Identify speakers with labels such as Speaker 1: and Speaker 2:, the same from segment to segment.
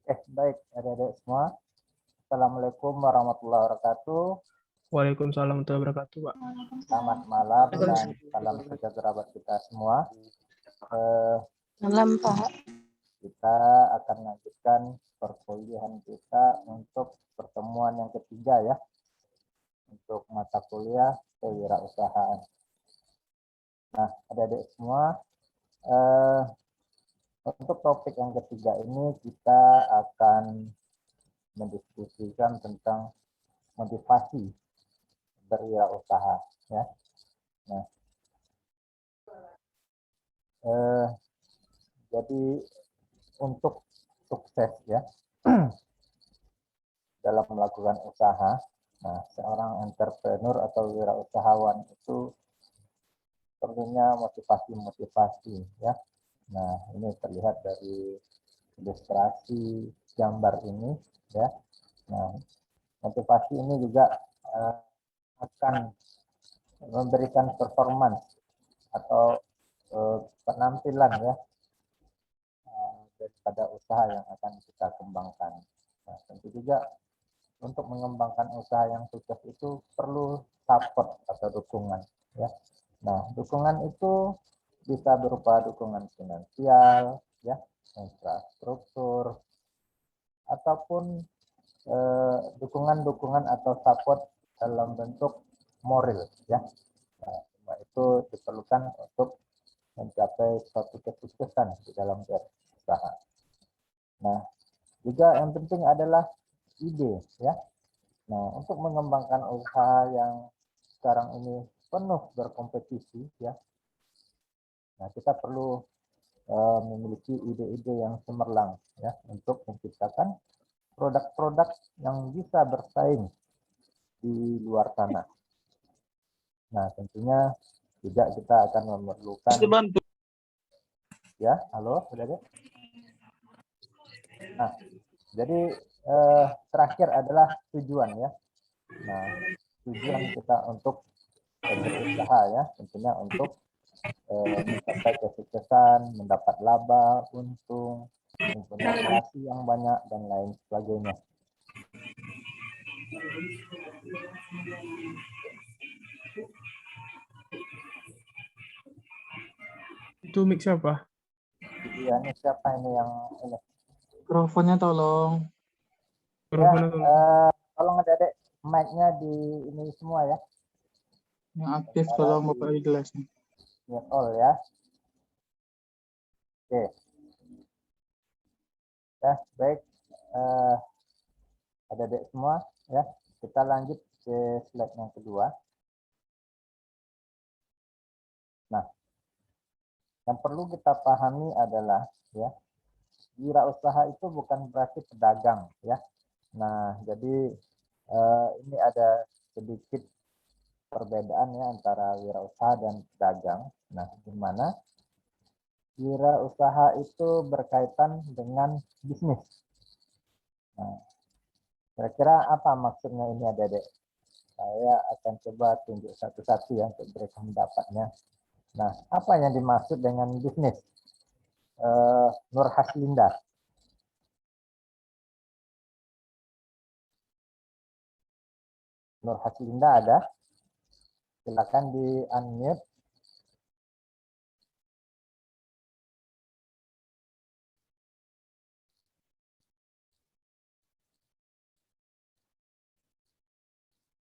Speaker 1: Baik, adik-adik semua. Assalamualaikum warahmatullahi wabarakatuh.
Speaker 2: Waalaikumsalam warahmatullahi wabarakatuh, Pak.
Speaker 1: Selamat malam dan salam sejahtera buat kita semua.
Speaker 3: Malam, Pak.
Speaker 1: Kita akan lanjutkan perkuliahan kita untuk pertemuan yang ketiga ya. Untuk mata kuliah kewirausahaan. Nah, adik-adik semua, untuk topik yang ketiga ini kita akan mendiskusikan tentang motivasi berwirausaha ya. Nah, jadi untuk sukses ya dalam melakukan usaha, nah seorang entrepreneur atau wirausahawan itu perlunya motivasi ya. Nah, ini terlihat dari ilustrasi gambar ini ya. Nah, motivasi ini juga akan memberikan performance atau penampilan ya daripada usaha yang akan kita kembangkan. Nah, tentu juga untuk mengembangkan usaha yang sukses itu perlu support atau dukungan ya. Nah, dukungan itu bisa berupa dukungan finansial ya, infrastruktur, ataupun dukungan-dukungan atau support dalam bentuk moral ya. Nah, semua itu diperlukan untuk mencapai suatu kesuksesan di dalam berusaha. Nah, juga yang penting adalah ide ya. Nah, untuk mengembangkan usaha yang sekarang ini penuh berkompetisi ya. Nah, kita perlu memiliki ide-ide yang cemerlang ya untuk menciptakan produk-produk yang bisa bersaing di luar sana. Nah, tentunya juga kita akan memerlukan ya, halo, sudah ada? Nah, jadi terakhir adalah tujuan ya. Nah, tujuan kita untuk berusaha ya, tentunya untuk mencapai kesuksesan, mendapat laba, untung, mempunyai relasi yang banyak dan lain sebagainya.
Speaker 2: Itu mic siapa?
Speaker 1: Iya, ini siapa ini yang ini?
Speaker 3: Mikrofonnya tolong.
Speaker 1: Ya, tolong adik-adik mic-nya di ini semua ya.
Speaker 3: Yang aktif tolong Bapak Iglas.
Speaker 1: Ya, all ya. Oke. Ya, baik. Adik-adik semua ya. Kita lanjut ke slide yang kedua. Nah, yang perlu kita pahami adalah ya, wirausaha itu bukan berarti pedagang ya. Nah, jadi ini ada sedikit perbedaan ya antara wirausaha dan pedagang. Nah, di mana wirausaha itu berkaitan dengan bisnis. Nah, kira-kira apa maksudnya ini adik-adik? Saya akan coba tunjuk satu-satu ya untuk berikan pendapatnya. Nah, apa yang dimaksud dengan bisnis? Nur Haslinda. Nur Haslinda ada? Silakan di-unmute.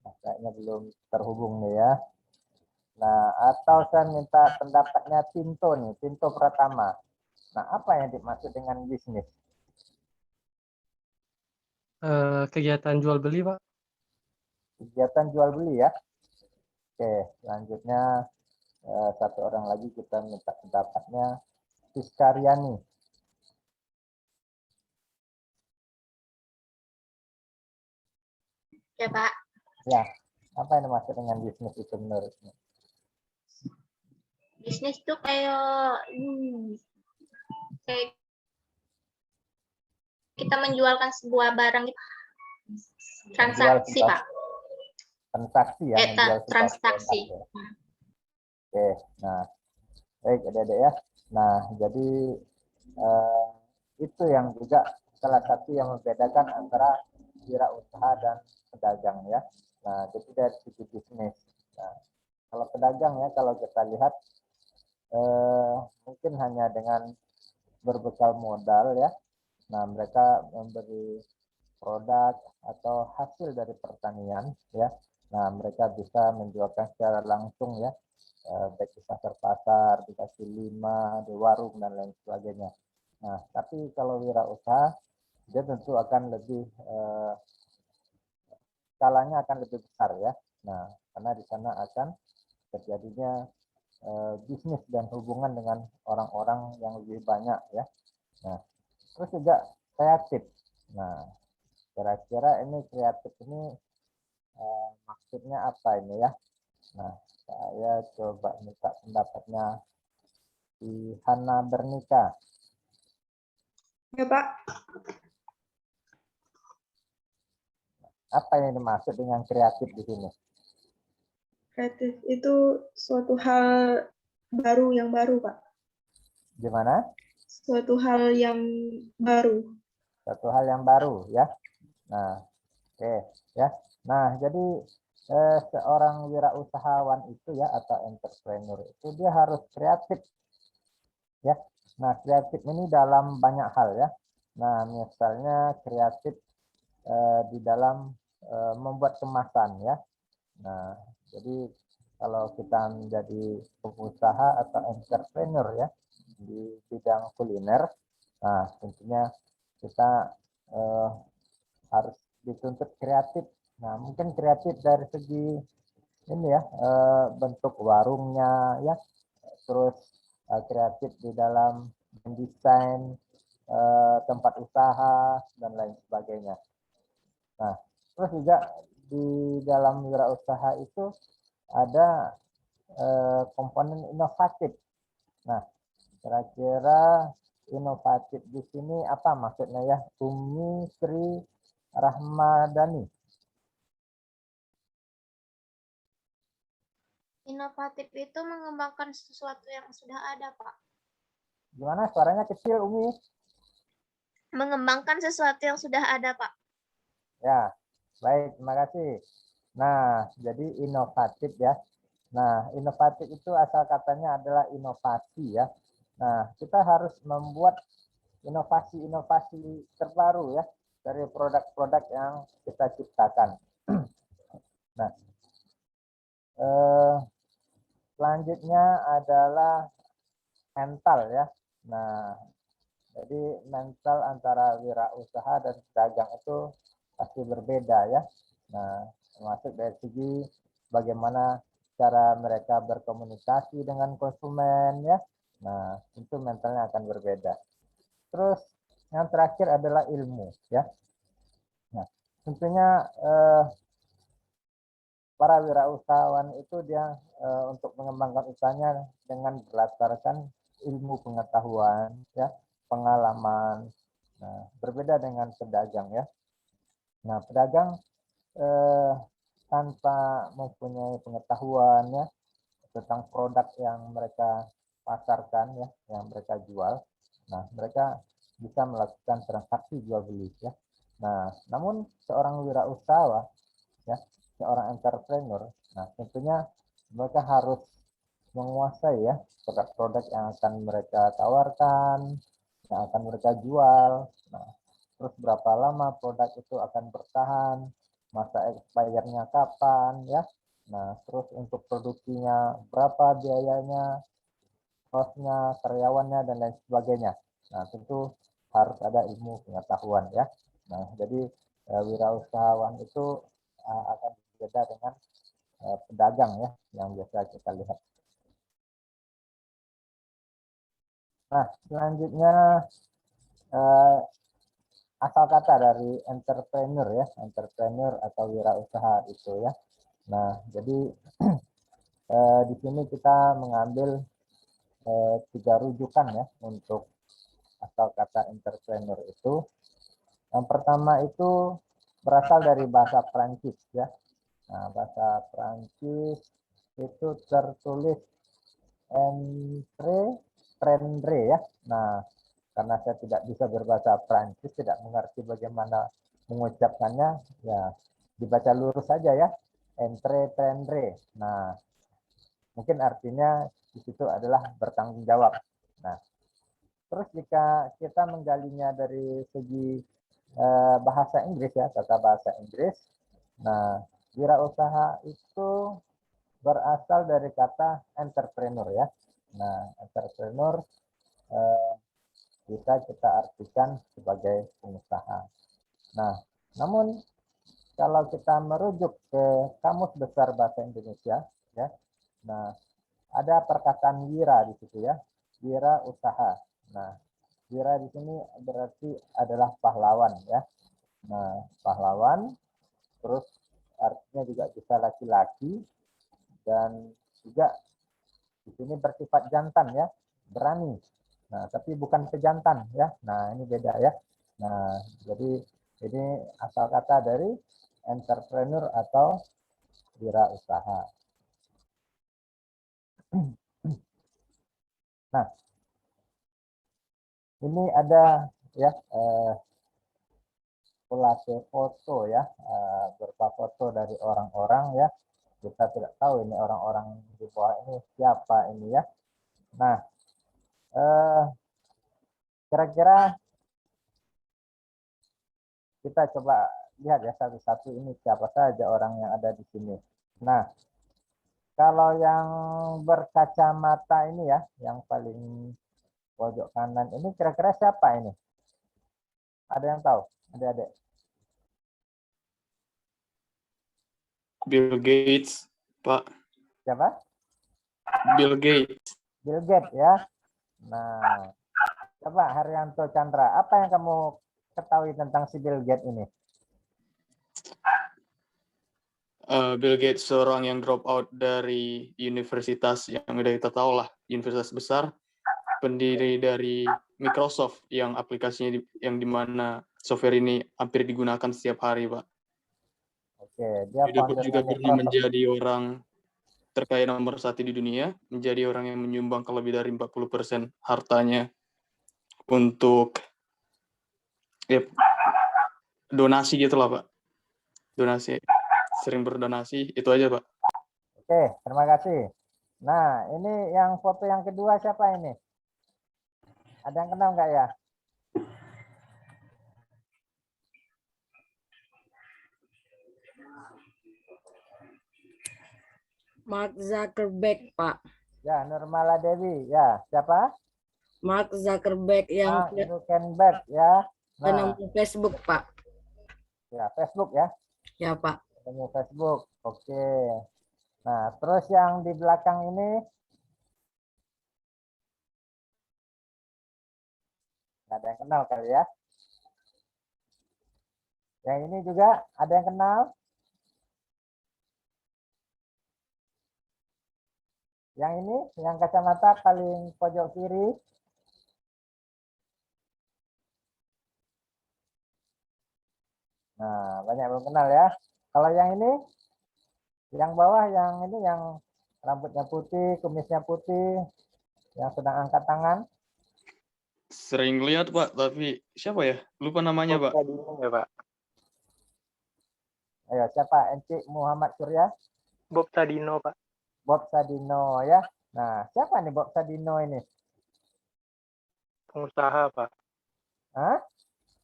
Speaker 1: Nah, kayaknya belum terhubung nih ya. Nah, atau saya minta pendapatnya Tinto nih, Tinto Pratama. Nah, apa yang dimaksud dengan bisnis?
Speaker 2: Kegiatan jual beli, Pak.
Speaker 1: Kegiatan jual beli ya. Oke, selanjutnya satu orang lagi kita minta pendapatnya, Siskaryani.
Speaker 4: Ya, Pak.
Speaker 1: Ya, apa yang dimaksud dengan bisnis itu menurutnya?
Speaker 4: Bisnis tuh kayak kita menjualkan sebuah barang, transaksi, Pak.
Speaker 1: Transaksi ya,
Speaker 4: transaksi.
Speaker 1: Oke, nah, baik adik-adik ya. Nah, jadi itu yang juga salah satu yang membedakan antara wirausaha dan pedagang ya. Nah, jadi dari segi bisnis. Nah, kalau pedagang ya, kalau kita lihat mungkin hanya dengan berbekal modal ya. Nah, mereka memberi produk atau hasil dari pertanian ya. Nah, mereka bisa menjualkan secara langsung ya, baik di pasar-pasar, di kaki lima, di warung dan lain sebagainya. Nah, tapi kalau wirausaha dia tentu akan lebih skalanya akan lebih besar ya. Nah, karena di sana akan terjadinya bisnis dan hubungan dengan orang-orang yang lebih banyak ya. Nah, terus juga kreatif. Nah, kira-kira ini kreatif ini maksudnya apa ini ya? Nah, saya coba minta pendapatnya di Hana Bernika.
Speaker 5: Ya, Pak.
Speaker 1: Apa yang dimaksud dengan kreatif di sini?
Speaker 5: Kreatif itu suatu hal baru yang baru, Pak.
Speaker 1: Gimana?
Speaker 5: Suatu hal yang baru.
Speaker 1: Satu hal yang baru ya. Nah, oke ya. Nah, jadi seorang wirausahawan itu ya atau entrepreneur itu dia harus kreatif ya. Nah, kreatif ini dalam banyak hal ya. Nah, misalnya kreatif di dalam membuat kemasan ya. Nah, jadi kalau kita menjadi pengusaha atau entrepreneur ya di bidang kuliner, nah tentunya kita harus dituntut kreatif. Nah, mungkin kreatif dari segi ini ya, bentuk warungnya ya, terus kreatif di dalam mendesain tempat usaha dan lain sebagainya. Nah, terus juga di dalam wirausaha itu ada komponen inovatif. Nah, kira-kira inovatif di sini apa maksudnya ya? Umi Sri Rahmadani.
Speaker 4: Inovatif itu mengembangkan sesuatu yang sudah ada, Pak.
Speaker 1: Gimana suaranya kecil Umi?
Speaker 4: Mengembangkan sesuatu yang sudah ada, Pak.
Speaker 1: Ya, baik, terima kasih. Nah, jadi inovatif ya. Nah, inovatif itu asal katanya adalah inovasi ya. Nah, kita harus membuat inovasi-inovasi terbaru ya dari produk-produk yang kita ciptakan. Nah, selanjutnya adalah mental ya. Nah, jadi mental antara wirausaha dan pedagang itu pasti berbeda ya. Nah, termasuk dari segi bagaimana cara mereka berkomunikasi dengan konsumen ya. Nah, itu mentalnya akan berbeda. Terus yang terakhir adalah ilmu ya. Nah, tentunya para wirausahawan itu dia untuk mengembangkan usahanya dengan berdasarkan ilmu pengetahuan ya, pengalaman. Nah, berbeda dengan pedagang ya. Nah, pedagang tanpa mempunyai pengetahuan ya tentang produk yang mereka pasarkan ya, yang mereka jual. Nah, mereka bisa melakukan transaksi jual beli ya. Nah, namun seorang wirausahawan ya, seorang entrepreneur, nah tentunya mereka harus menguasai ya produk-produk yang akan mereka tawarkan, yang akan mereka jual. Nah, terus berapa lama produk itu akan bertahan, masa expirednya kapan ya. Nah, terus untuk produksinya berapa biayanya, kosnya, karyawannya dan lain sebagainya. Nah, tentu harus ada ilmu pengetahuan ya. Nah, jadi wirausahawan itu akan berbeda dengan pedagang ya yang biasa kita lihat. Nah, selanjutnya asal kata dari entrepreneur ya, entrepreneur atau wirausaha itu ya. Nah, jadi di sini kita mengambil 3 rujukan ya untuk asal kata entrepreneur itu. Yang pertama itu berasal dari bahasa Prancis ya. Nah, bahasa Prancis itu tertulis entreprendre ya. Nah, karena saya tidak bisa berbahasa Prancis, tidak mengerti bagaimana mengucapkannya, ya dibaca lurus saja ya, entreprendre. Nah, mungkin artinya di situ adalah bertanggung jawab. Nah, terus jika kita menggalinya dari segi bahasa Inggris ya, tata bahasa Inggris. Nah, wirausaha itu berasal dari kata entrepreneur ya. Nah, entrepreneur bisa kita artikan sebagai pengusaha. Nah, namun kalau kita merujuk ke Kamus Besar Bahasa Indonesia ya. Nah, ada perkataan wira di situ ya. Wira usaha. Nah, wira di sini berarti adalah pahlawan ya. Nah, pahlawan terus artinya juga bisa laki-laki dan juga di sini bersifat jantan ya, berani. Nah, tapi bukan pejantan ya. Nah, ini beda ya. Nah, jadi ini asal kata dari entrepreneur atau wirausaha. Nah, ini ada ya kolase foto ya, berupa foto dari orang-orang ya. Kita tidak tahu ini orang-orang di bawah ini siapa ini ya. Nah, kira-kira kita coba lihat ya satu-satu ini siapa saja orang yang ada di sini. Nah, kalau yang berkacamata ini ya, yang paling pojok kanan ini kira-kira siapa ini? Ada yang tahu? Adik-adik?
Speaker 6: Bill Gates, Pak.
Speaker 1: Siapa?
Speaker 6: Bill Gates.
Speaker 1: Bill Gates ya. Nah, coba Haryanto Chandra, apa yang kamu ketahui tentang si Bill Gates ini?
Speaker 6: Bill Gates seorang yang drop out dari universitas yang udah kita tahu lah, universitas besar, pendiri dari Microsoft yang aplikasinya yang dimana software ini hampir digunakan setiap hari, Pak.
Speaker 1: Oke, dia
Speaker 6: Juga pernah menjadi orang terkaya nomor 1 di dunia, menjadi orang yang menyumbang lebih dari 40% hartanya untuk ya, donasi gitu lah, Pak. Donasi, sering berdonasi, itu aja, Pak.
Speaker 1: Oke, terima kasih. Nah, ini yang foto yang kedua siapa ini? Ada yang kenal nggak ya?
Speaker 7: Mark Zuckerberg, Pak.
Speaker 1: Ya, Nurmala Dewi. Ya, siapa?
Speaker 7: Mark Zuckerberg yang
Speaker 1: Zuckerberg ya. Nah,
Speaker 7: penemu Facebook, Pak.
Speaker 1: ya Facebook ya.
Speaker 7: Ya, Pak.
Speaker 1: Penemu Facebook. Oke. Nah, terus yang di belakang ini nggak ada yang kenal kali ya. Yang ini juga ada yang kenal? Yang ini, yang kacamata paling pojok kiri. Nah, banyak belum kenal ya. Kalau yang ini, yang bawah, yang ini, yang rambutnya putih, kumisnya putih, yang sedang angkat tangan.
Speaker 6: Sering lihat, Pak, tapi siapa ya? Lupa namanya, Pak.
Speaker 2: Ya, Pak.
Speaker 1: Ayo, siapa? Encik Muhammad Surya?
Speaker 2: Bob Sadino, Pak.
Speaker 1: Bob Sadino ya. Nah, siapa nih Bob Sadino ini?
Speaker 2: Pengusaha, Pak.
Speaker 1: Hah?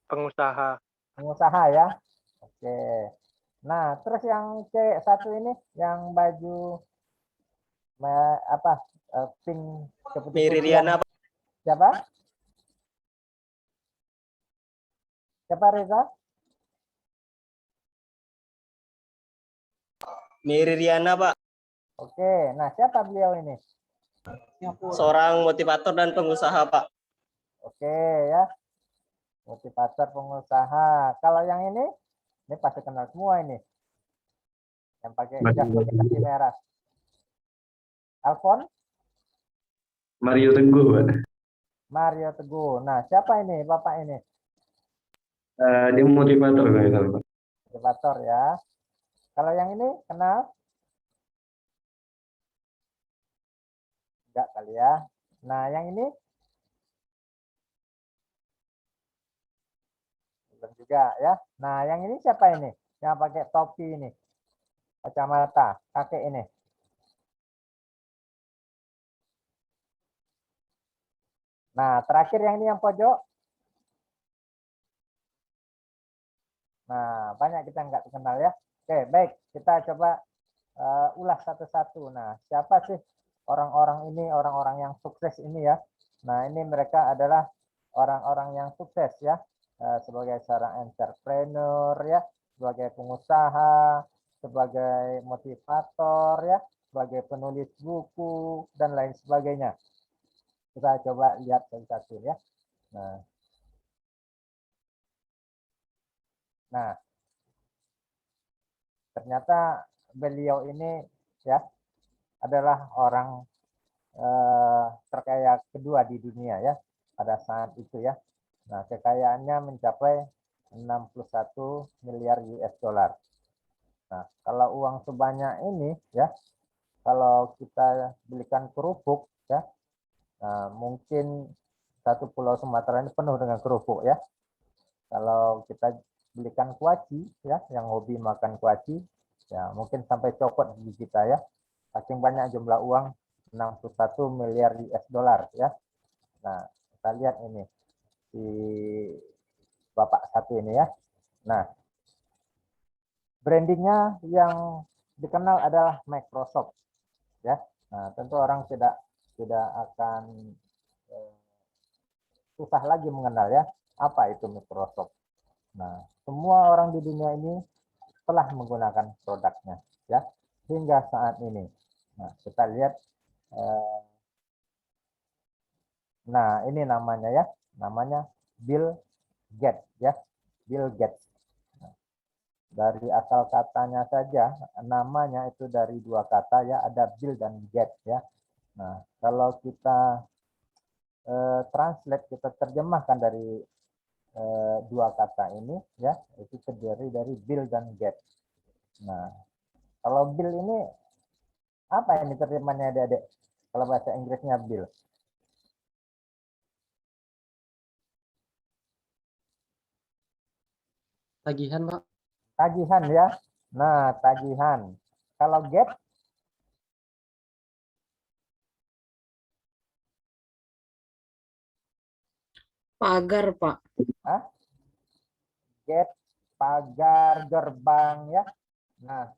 Speaker 2: Pengusaha.
Speaker 1: Pengusaha ya. Oke. Nah, terus yang cewek satu ini, yang baju pink keputih-putihan. Siapa? Siapa Reza?
Speaker 8: Miriana, Pak.
Speaker 1: Oke, nah siapa beliau ini?
Speaker 8: Seorang motivator dan pengusaha, Pak.
Speaker 1: Oke ya, motivator pengusaha. Kalau yang ini pasti kenal semua ini. Yang pakai jas pakai kaki merah. Alfon?
Speaker 9: Mario Teguh, Pak.
Speaker 1: Mario Teguh. Nah, siapa ini Bapak ini?
Speaker 9: Dia motivator, Pak.
Speaker 1: Motivator ya. Kalau yang ini kenal? Enggak kali ya. Nah, yang ini Belum juga ya. Nah, yang ini siapa ini? Yang pakai topi ini. Kacamata, kakek ini. Nah, terakhir yang ini yang pojok. Nah, banyak kita nggak kenal ya. Oke, baik. Kita coba ulas satu-satu. Nah, siapa sih orang-orang ini, orang-orang yang sukses ini ya? Nah, ini mereka adalah orang-orang yang sukses ya. Sebagai seorang entrepreneur ya, sebagai pengusaha, sebagai motivator ya, sebagai penulis buku, dan lain sebagainya. Kita coba lihat satu-satu ya. Nah, ternyata beliau ini ya adalah orang terkaya kedua di dunia ya pada saat itu ya. Nah, kekayaannya mencapai 61 miliar US dollar. Nah, kalau uang sebanyak ini ya, kalau kita belikan kerupuk ya, nah, mungkin satu pulau Sumatera ini penuh dengan kerupuk ya. Kalau kita belikan kuaci ya, yang hobi makan kuaci, ya mungkin sampai copot gigi kita ya. Saking banyak jumlah uang 61 miliar US dollar ya. Nah, kita lihat ini si Bapak satu ini ya. Nah, brandingnya yang dikenal adalah Microsoft ya. Nah, tentu orang tidak akan susah lagi mengenal ya apa itu Microsoft. Nah, semua orang di dunia ini telah menggunakan produknya ya hingga saat ini. Nah, kita lihat nah, ini namanya ya, namanya Bill Gates ya, Bill Gates. Nah, dari asal katanya saja, namanya itu dari dua kata ya, ada Bill dan Gates ya. Nah, kalau kita translate, kita terjemahkan dari dua kata ini ya, itu terdiri dari Bill dan Gates. Nah, kalau Bill ini apa ini terjemahannya adik-adik? Kalau bahasa Inggrisnya Bill.
Speaker 8: Tagihan, Pak.
Speaker 1: Tagihan ya. Nah, tagihan. Kalau Gates,
Speaker 7: Pagar, Pak.
Speaker 1: Gate, pagar, gerbang ya. Nah,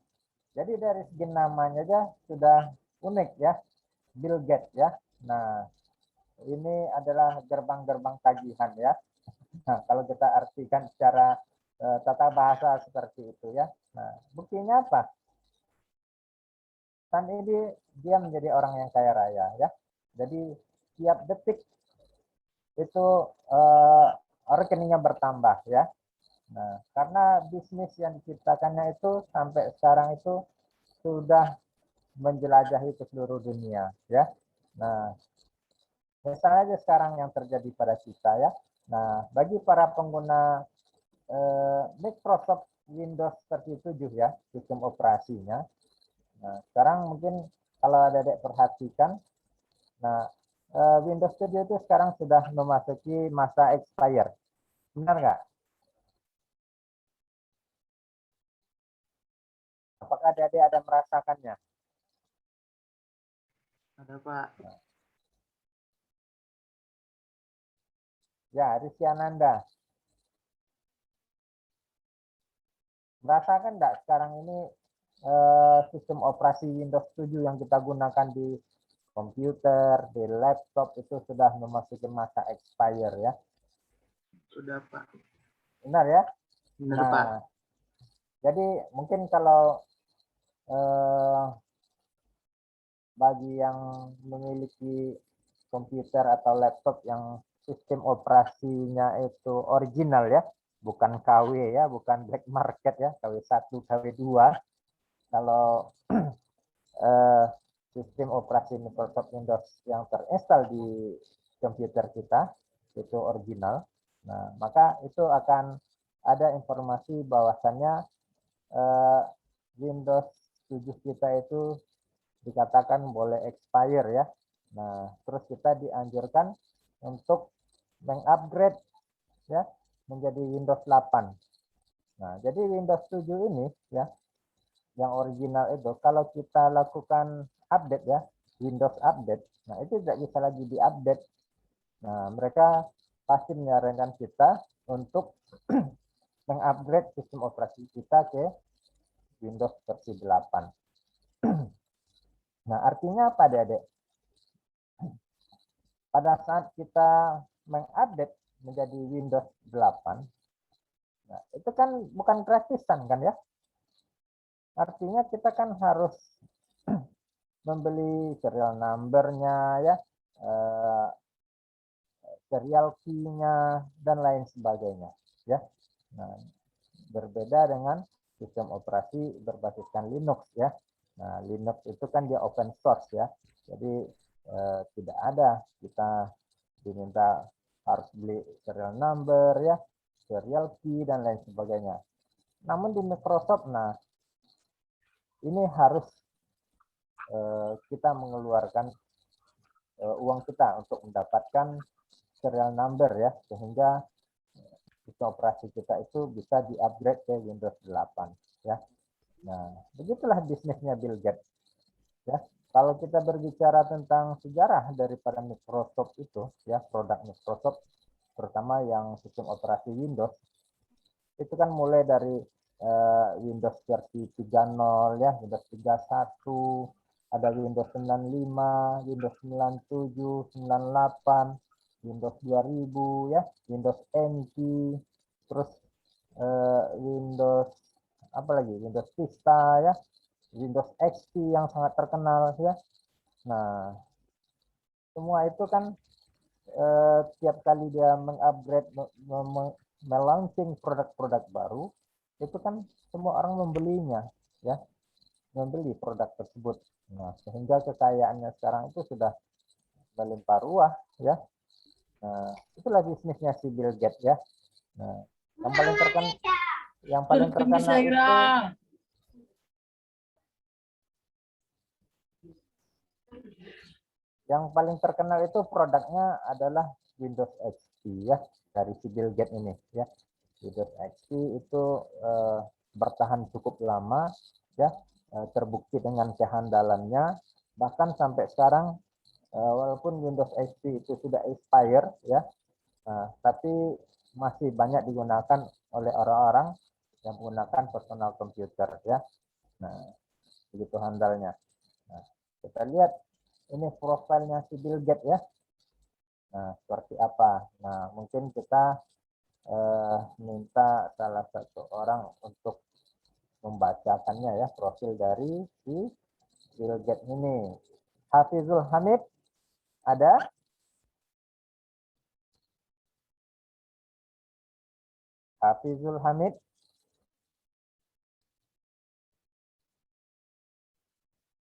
Speaker 1: jadi dari segi namanya aja sudah unik ya, Bill Gates ya. Nah, ini adalah gerbang-gerbang tagihan ya. Nah, kalau kita artikan secara tata bahasa seperti itu ya. Nah, buktinya apa? Kan ini dia menjadi orang yang kaya raya ya. Jadi tiap detik itu rekeningnya bertambah ya. Nah, karena bisnis yang diciptakannya itu sampai sekarang itu sudah menjelajahi ke seluruh dunia ya. Nah, misalnya sekarang yang terjadi pada kita ya. Nah, bagi para pengguna Microsoft Windows 37 ya, sistem operasinya. Nah, sekarang mungkin kalau adik-adik perhatikan, nah Windows 7 itu sekarang sudah memasuki masa expire. Benar nggak? Apakah adik-adik ada merasakannya?
Speaker 3: Ada, Pak.
Speaker 1: Ya, Rizyananda. Merasakan enggak sekarang ini sistem operasi Windows 7 yang kita gunakan di komputer, di laptop itu sudah memasuki masa expire ya?
Speaker 3: Sudah, Pak.
Speaker 1: Benar ya?
Speaker 3: Benar,
Speaker 1: Nah,
Speaker 3: Pak.
Speaker 1: jadi mungkin kalau bagi yang memiliki komputer atau laptop yang sistem operasinya itu original ya, bukan KW ya, bukan black market ya, KW1, KW2. Kalau sistem operasi Microsoft Windows yang terinstall di komputer kita itu original, nah maka itu akan ada informasi bahwasannya Windows 7 kita itu dikatakan boleh expire ya. Nah, terus kita dianjurkan untuk mengupgrade ya menjadi Windows 8. Nah, jadi Windows 7 ini ya, yang original itu kalau kita lakukan update ya, Windows update, nah itu tidak bisa lagi diupdate. Nah, mereka pasti menyarankan kita untuk mengupgrade sistem operasi kita ke Windows versi 8. Nah, artinya apa, Adik-adik? Pada saat kita mengupdate menjadi Windows 8, nah, itu kan bukan gratisan kan ya? Artinya kita kan harus membeli serial number-nya ya, serial key-nya dan lain sebagainya ya. Nah, berbeda dengan sistem operasi berbasiskan Linux ya. Nah, Linux itu kan dia open source ya. Jadi tidak ada kita diminta harus beli serial number ya, serial key dan lain sebagainya. Namun di Microsoft, nah ini harus kita mengeluarkan uang kita untuk mendapatkan serial number ya, sehingga sistem operasi kita itu bisa di-upgrade ke Windows 8 ya. Nah, begitulah bisnisnya Bill Gates ya. Kalau kita berbicara tentang sejarah daripada Microsoft itu ya, produk Microsoft terutama yang sistem operasi Windows itu kan mulai dari Windows versi 3.0 ya, Windows 3.1, ada Windows 95, Windows 97, 98, Windows 2000 ya, Windows NT, terus Windows apa lagi? Windows Vista ya, Windows XP yang sangat terkenal ya. Nah, semua itu kan tiap kali dia mengupgrade, melaunching produk-produk baru, itu kan semua orang membelinya ya, membeli produk tersebut. Nah, sehingga kekayaannya sekarang itu sudah melimpah ruah ya. Nah, itulah bisnisnya si Bill Gates ya. Nah, yang paling terkenal itu produknya adalah Windows XP ya, dari si Bill Gates ini ya. Windows XP itu bertahan cukup lama ya, terbukti dengan kehandalannya, bahkan sampai sekarang walaupun Windows XP itu sudah expire ya, tapi masih banyak digunakan oleh orang-orang yang menggunakan personal komputer ya. Nah, begitu handalnya. Nah, kita lihat ini profilnya si Bill Gates ya. Nah, seperti apa? Nah, mungkin kita minta salah satu orang untuk membacakannya ya, profil dari si Bill Gates ini. Hafizul Hamid ada? Hafizul Hamid?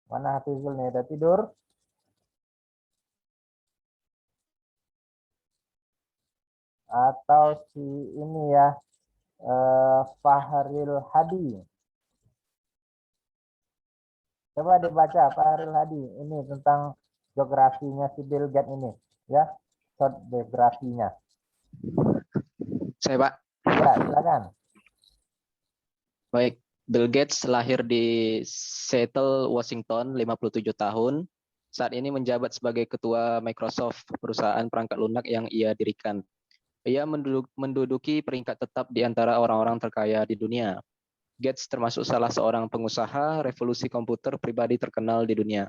Speaker 1: Mana Hafizul nih, udah tidur? Atau si ini ya, Fahril Hadi. Coba dibaca Fahril Hadi, ini tentang biografinya si Bill Gates ini ya, short biografinya.
Speaker 10: Saya Pak.
Speaker 1: Ya, silakan.
Speaker 10: Baik, Bill Gates lahir di Seattle, Washington, 57 tahun. Saat ini menjabat sebagai ketua Microsoft, perusahaan perangkat lunak yang ia dirikan. Ia menduduki peringkat tetap di antara orang-orang terkaya di dunia. Gates termasuk salah seorang pengusaha revolusi komputer pribadi terkenal di dunia.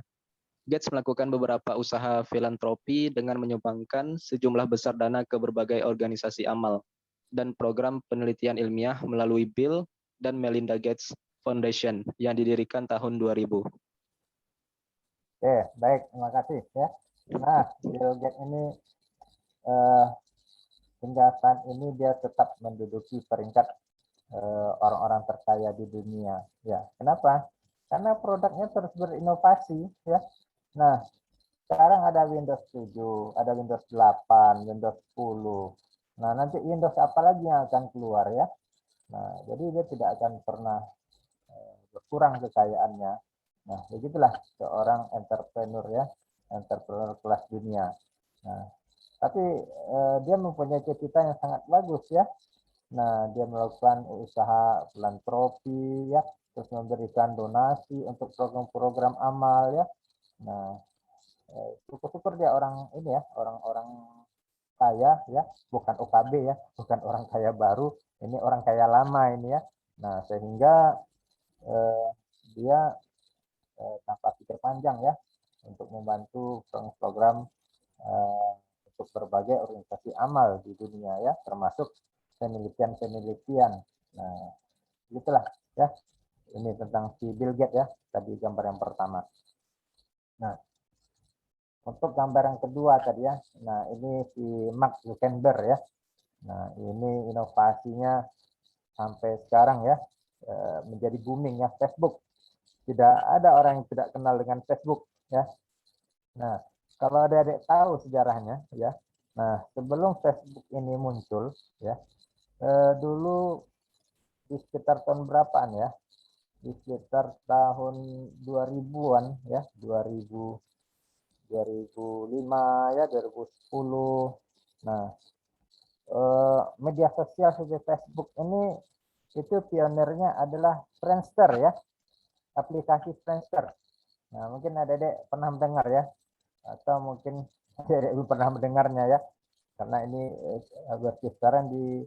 Speaker 10: Gates melakukan beberapa usaha filantropi dengan menyumbangkan sejumlah besar dana ke berbagai organisasi amal dan program penelitian ilmiah melalui Bill dan Melinda Gates Foundation yang didirikan tahun 2000.
Speaker 1: Oke, baik, terima kasih ya. Nah, Bill Gates ini hingga saat ini dia tetap menduduki peringkat orang-orang terkaya di dunia. Ya, kenapa? Karena produknya terus berinovasi ya. Nah, sekarang ada Windows 7, ada Windows 8, Windows 10. Nah, nanti Windows apa lagi yang akan keluar ya? Nah, jadi dia tidak akan pernah berkurang kekayaannya. Nah, begitulah seorang entrepreneur ya, entrepreneur kelas dunia. Nah, Tapi dia mempunyai cita yang sangat bagus ya. Nah, dia melakukan usaha filantropi ya, terus memberikan donasi untuk program-program amal ya. Nah, syukur-syukur dia orang ini ya, orang-orang kaya ya, bukan OKB ya, bukan orang kaya baru, ini orang kaya lama ini ya. Nah, sehingga dia tanpa pikir panjang ya untuk membantu program untuk berbagai organisasi amal di dunia ya, termasuk penelitian-penelitian. Nah, gitulah ya. Ini tentang si Bill Gates ya, tadi gambar yang pertama. Nah, untuk gambar yang kedua tadi ya, nah ini si Mark Zuckerberg ya. Nah, ini inovasinya sampai sekarang ya menjadi booming ya, Facebook. Tidak ada orang yang tidak kenal dengan Facebook ya. Nah, kalau adik-adik tahu sejarahnya ya. Nah, sebelum Facebook ini muncul ya, dulu di sekitar tahun berapaan ya? Di sekitar tahun 2000-an ya, 2005 ya, 2010. Nah, media sosial seperti Facebook ini itu pionirnya adalah Friendster ya, aplikasi Friendster. Nah, mungkin adik-adik pernah mendengar ya, atau mungkin adik-adik belum pernah mendengarnya ya, karena ini berkisaran di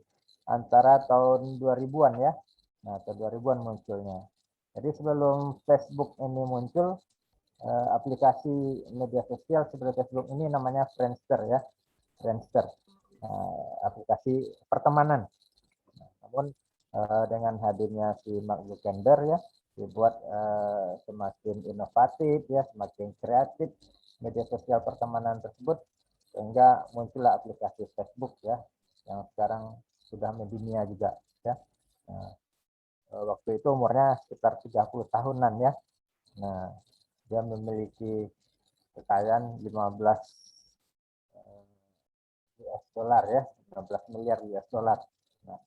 Speaker 1: antara tahun 2000-an ya. Nah, tahun 2000-an munculnya. Jadi sebelum Facebook ini muncul, aplikasi media sosial seperti Facebook ini namanya Friendster ya, Friendster, aplikasi pertemanan. Namun dengan hadirnya si Mark Zuckerberg ya, dibuat semakin inovatif ya, semakin kreatif media sosial pertemanan tersebut, sehingga muncullah aplikasi Facebook ya, yang sekarang sudah mendunia juga ya. Nah, waktu itu umurnya sekitar 30 tahunan ya. Nah, dia memiliki kekayaan 15 US dollar ya, 15 miliar US dollar. Nah,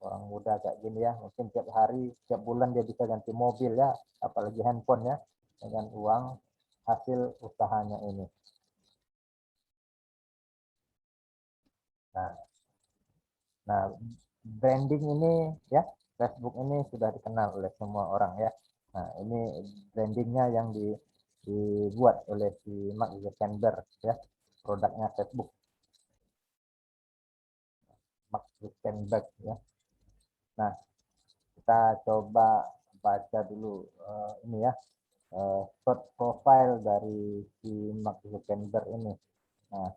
Speaker 1: orang muda kayak gini ya, mungkin tiap hari, tiap bulan dia bisa ganti mobil ya, apalagi handphone ya, dengan uang hasil usahanya ini. Nah, branding ini ya, Facebook ini sudah dikenal oleh semua orang ya. Nah, ini brandingnya yang dibuat oleh si Mark Zuckerberg ya, produknya Facebook. Mark Zuckerberg ya. Nah, kita coba baca dulu ini ya, short profile dari si Mark Zuckerberg ini. Nah,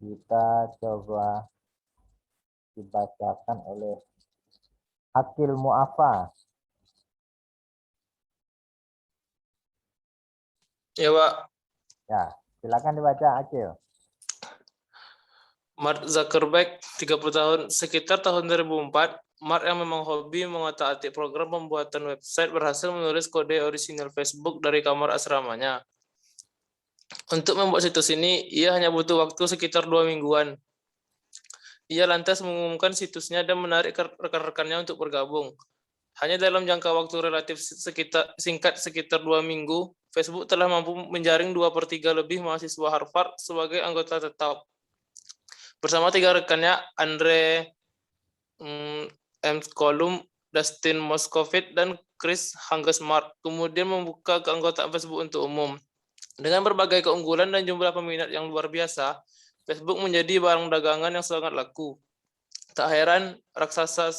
Speaker 1: kita coba dibacakan oleh Akil Mu'afa.
Speaker 11: Ya, Pak.
Speaker 1: Ya, silakan dibaca Akil.
Speaker 11: Mark Zuckerberg, 30 tahun. Sekitar tahun 2004, Mark yang memang hobi mengotak-atik program pembuatan website berhasil menulis kode orisinal Facebook dari kamar asramanya. Untuk membuat situs ini, ia hanya butuh waktu sekitar 2 mingguan. Ia lantas mengumumkan situsnya dan menarik rekan-rekannya untuk bergabung. Hanya dalam jangka waktu relatif singkat sekitar 2 minggu, Facebook telah mampu menjaring 2/3 lebih mahasiswa Harvard sebagai anggota tetap. Bersama 3 rekannya, Andre M. Colum, Dustin Moskovitz, dan Chris Hangesmark, kemudian membuka keanggotaan Facebook untuk umum. Dengan berbagai keunggulan dan jumlah peminat yang luar biasa, Facebook menjadi barang dagangan yang sangat laku. Tak heran, raksasa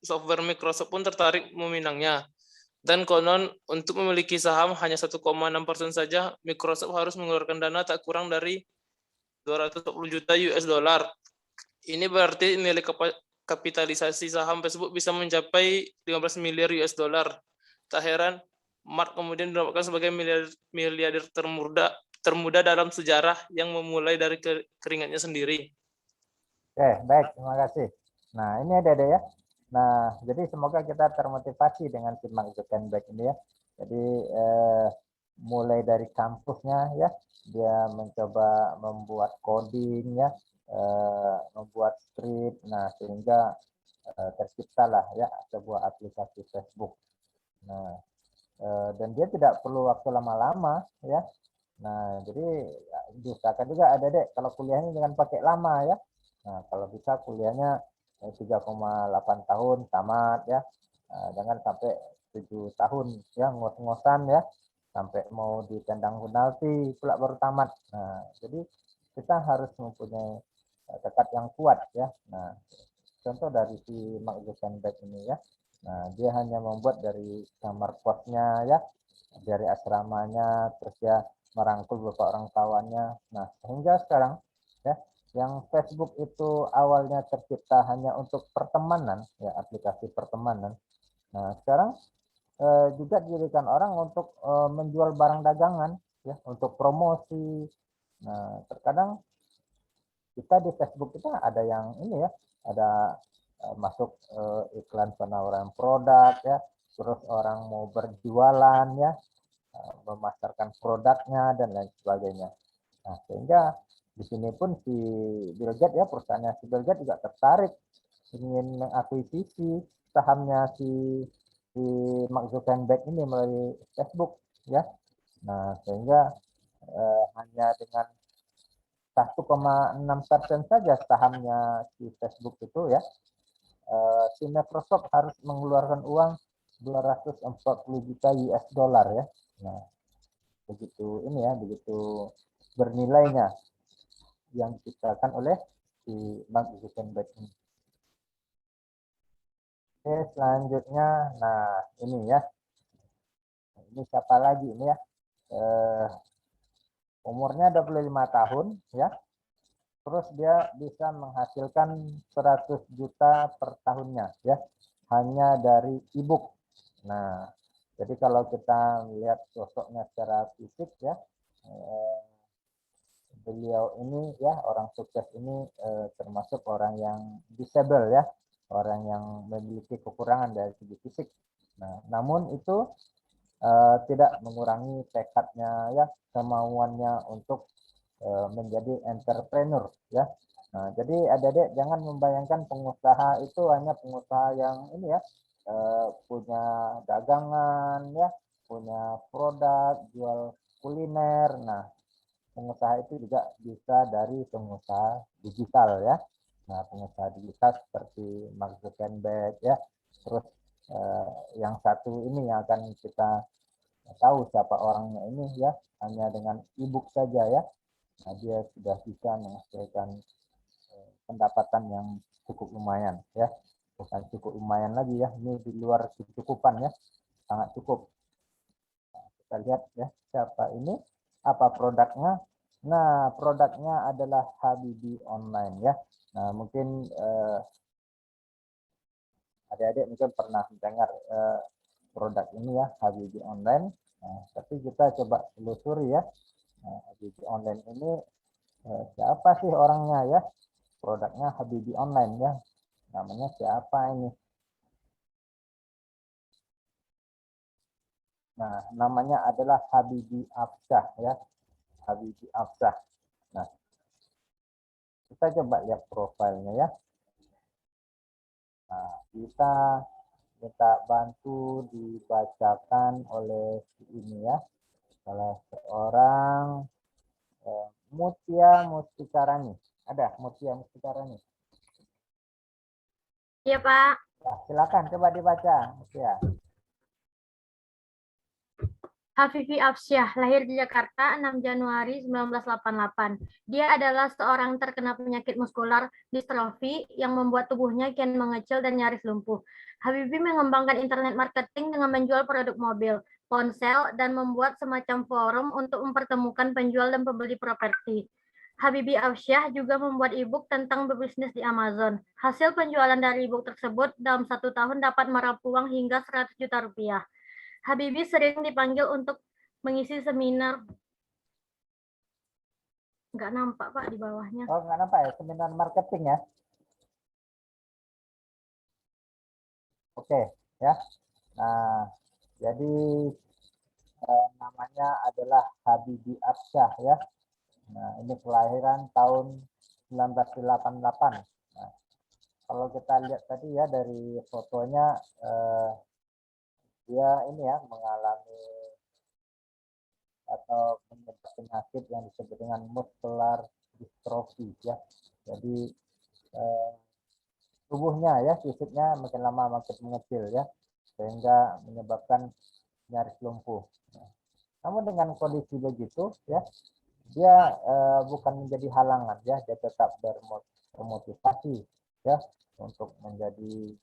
Speaker 11: software Microsoft pun tertarik meminangnya. Dan konon, untuk memiliki saham hanya 1,6% saja, Microsoft harus mengeluarkan dana tak kurang dari 240 juta US dollar. Ini berarti nilai kapitalisasi saham Facebook bisa mencapai 15 miliar US dollar. Tak heran, Mark kemudian dinobatkan sebagai miliarder termuda dalam sejarah yang memulai dari keringatnya sendiri.
Speaker 1: Baik, terima kasih. Nah, ini ada ya. Nah, jadi semoga kita termotivasi dengan si Mark Zuckerberg ini ya. Jadi mulai dari kampusnya ya, dia mencoba membuat coding ya, membuat script. Nah, sehingga terciptalah ya sebuah aplikasi Facebook. Nah, dan dia tidak perlu waktu lama-lama ya. Nah, jadi ya, diusahakan juga Adik-adik kalau kuliahnya jangan pakai lama ya. Nah, kalau bisa kuliahnya 3,8 tahun tamat ya. Nah, jangan sampai 7 tahun ya ngos-ngosan ya. Sampai mau ditendang penalti pula baru tamat. Nah, jadi kita harus mempunyai tekad yang kuat ya. Nah, contoh dari si Mark Zuckerberg ini ya. Nah, dia hanya membuat dari kamar kosnya ya, dari asramanya, terus ya merangkul beberapa orang kawannya. Nah, sehingga sekarang ya, yang Facebook itu awalnya tercipta hanya untuk pertemanan, ya aplikasi pertemanan. Nah, sekarang juga dijadikan orang untuk menjual barang dagangan, ya untuk promosi. Nah, terkadang kita di Facebook kita ada yang ini ya, ada masuk iklan penawaran produk ya, terus orang mau berjualan ya, memasarkan produknya dan lain sebagainya. Nah, sehingga di sini pun si Bill Gates ya, perusahaannya si Bill Gates juga tertarik ingin mengakuisisi sahamnya si Mark Zuckerberg ini melalui Facebook ya. Nah, sehingga hanya dengan 1,6% saja sahamnya si Facebook itu ya, si Microsoft harus mengeluarkan uang 240 juta US dollar ya. Nah, begitu ini ya, begitu bernilainya yang diciptakan oleh si Mark Zuckerberg ini. Oke, selanjutnya, nah ini ya, ini siapa lagi ini ya? Umurnya 25 tahun ya, terus dia bisa menghasilkan 100 juta per tahunnya ya, hanya dari e-book. Nah, jadi kalau kita lihat sosoknya secara fisik ya, beliau ini ya, orang sukses ini termasuk orang yang disable ya, orang yang memiliki kekurangan dari segi fisik. Nah, namun itu tidak mengurangi tekadnya ya, kemauannya untuk menjadi entrepreneur ya. Nah, jadi adik-adik jangan membayangkan pengusaha itu hanya pengusaha yang ini ya, punya dagangan ya, punya produk, jual kuliner. Nah, pengusaha itu juga bisa dari pengusaha digital ya. Nah, pengusaha digital seperti Mark Zuckerberg ya. Terus yang satu ini yang akan kita tahu siapa orangnya ini ya, hanya dengan e-book saja ya. Nah, dia sudah bisa menghasilkan pendapatan yang cukup lumayan ya. Bukan cukup lumayan lagi ya, ini di luar kecukupan ya, sangat cukup. Nah, kita lihat ya siapa ini, apa produknya. Nah, produknya adalah Habibie Online ya. Nah, mungkin adik-adik mungkin pernah mendengar produk ini ya, Habibie Online. Nah, tapi kita coba telusuri ya, Habibie Online ini siapa sih orangnya ya? Produknya Habibie Online ya. Namanya siapa ini? Nah, namanya adalah Habibie Afsyah ya. Habibie Afsyah. Nah, kita coba lihat profilnya ya. Nah, kita minta bantu dibacakan oleh ini ya, salah seorang Mutia Mustikarani. Ada Mutia Mustikarani?
Speaker 4: Iya, Pak.
Speaker 1: Nah, silakan coba dibaca, Mutia.
Speaker 4: Habibie Afsyah, lahir di Jakarta 6 Januari 1988. Dia adalah seorang terkena penyakit muskular distrofi yang membuat tubuhnya kian mengecil dan nyaris lumpuh. Habibie mengembangkan internet marketing dengan menjual produk mobil, ponsel, dan membuat semacam forum untuk mempertemukan penjual dan pembeli properti. Habibie Afsyah juga membuat e-book tentang berbisnis di Amazon. Hasil penjualan dari e-book tersebut dalam 1 tahun dapat meraup uang hingga 100 juta rupiah. Habibie sering dipanggil untuk mengisi seminar. Nggak nampak, Pak, di bawahnya.
Speaker 1: Oh, nggak nampak ya, seminar marketing ya. Oke, ya. Nah, jadi namanya adalah Habibie Afsyah ya. Nah, ini kelahiran tahun 1988. Nah, kalau kita lihat tadi ya dari fotonya, dia ini ya mengalami atau penyakit yang disebut dengan muscular dystrophy ya. Jadi tubuhnya ya, fisiknya makin lama makin mengecil ya, sehingga menyebabkan nyaris lumpuh. Namun dengan kondisi begitu ya, dia bukan menjadi halangan ya, dia tetap bermotivasi ya untuk menjadi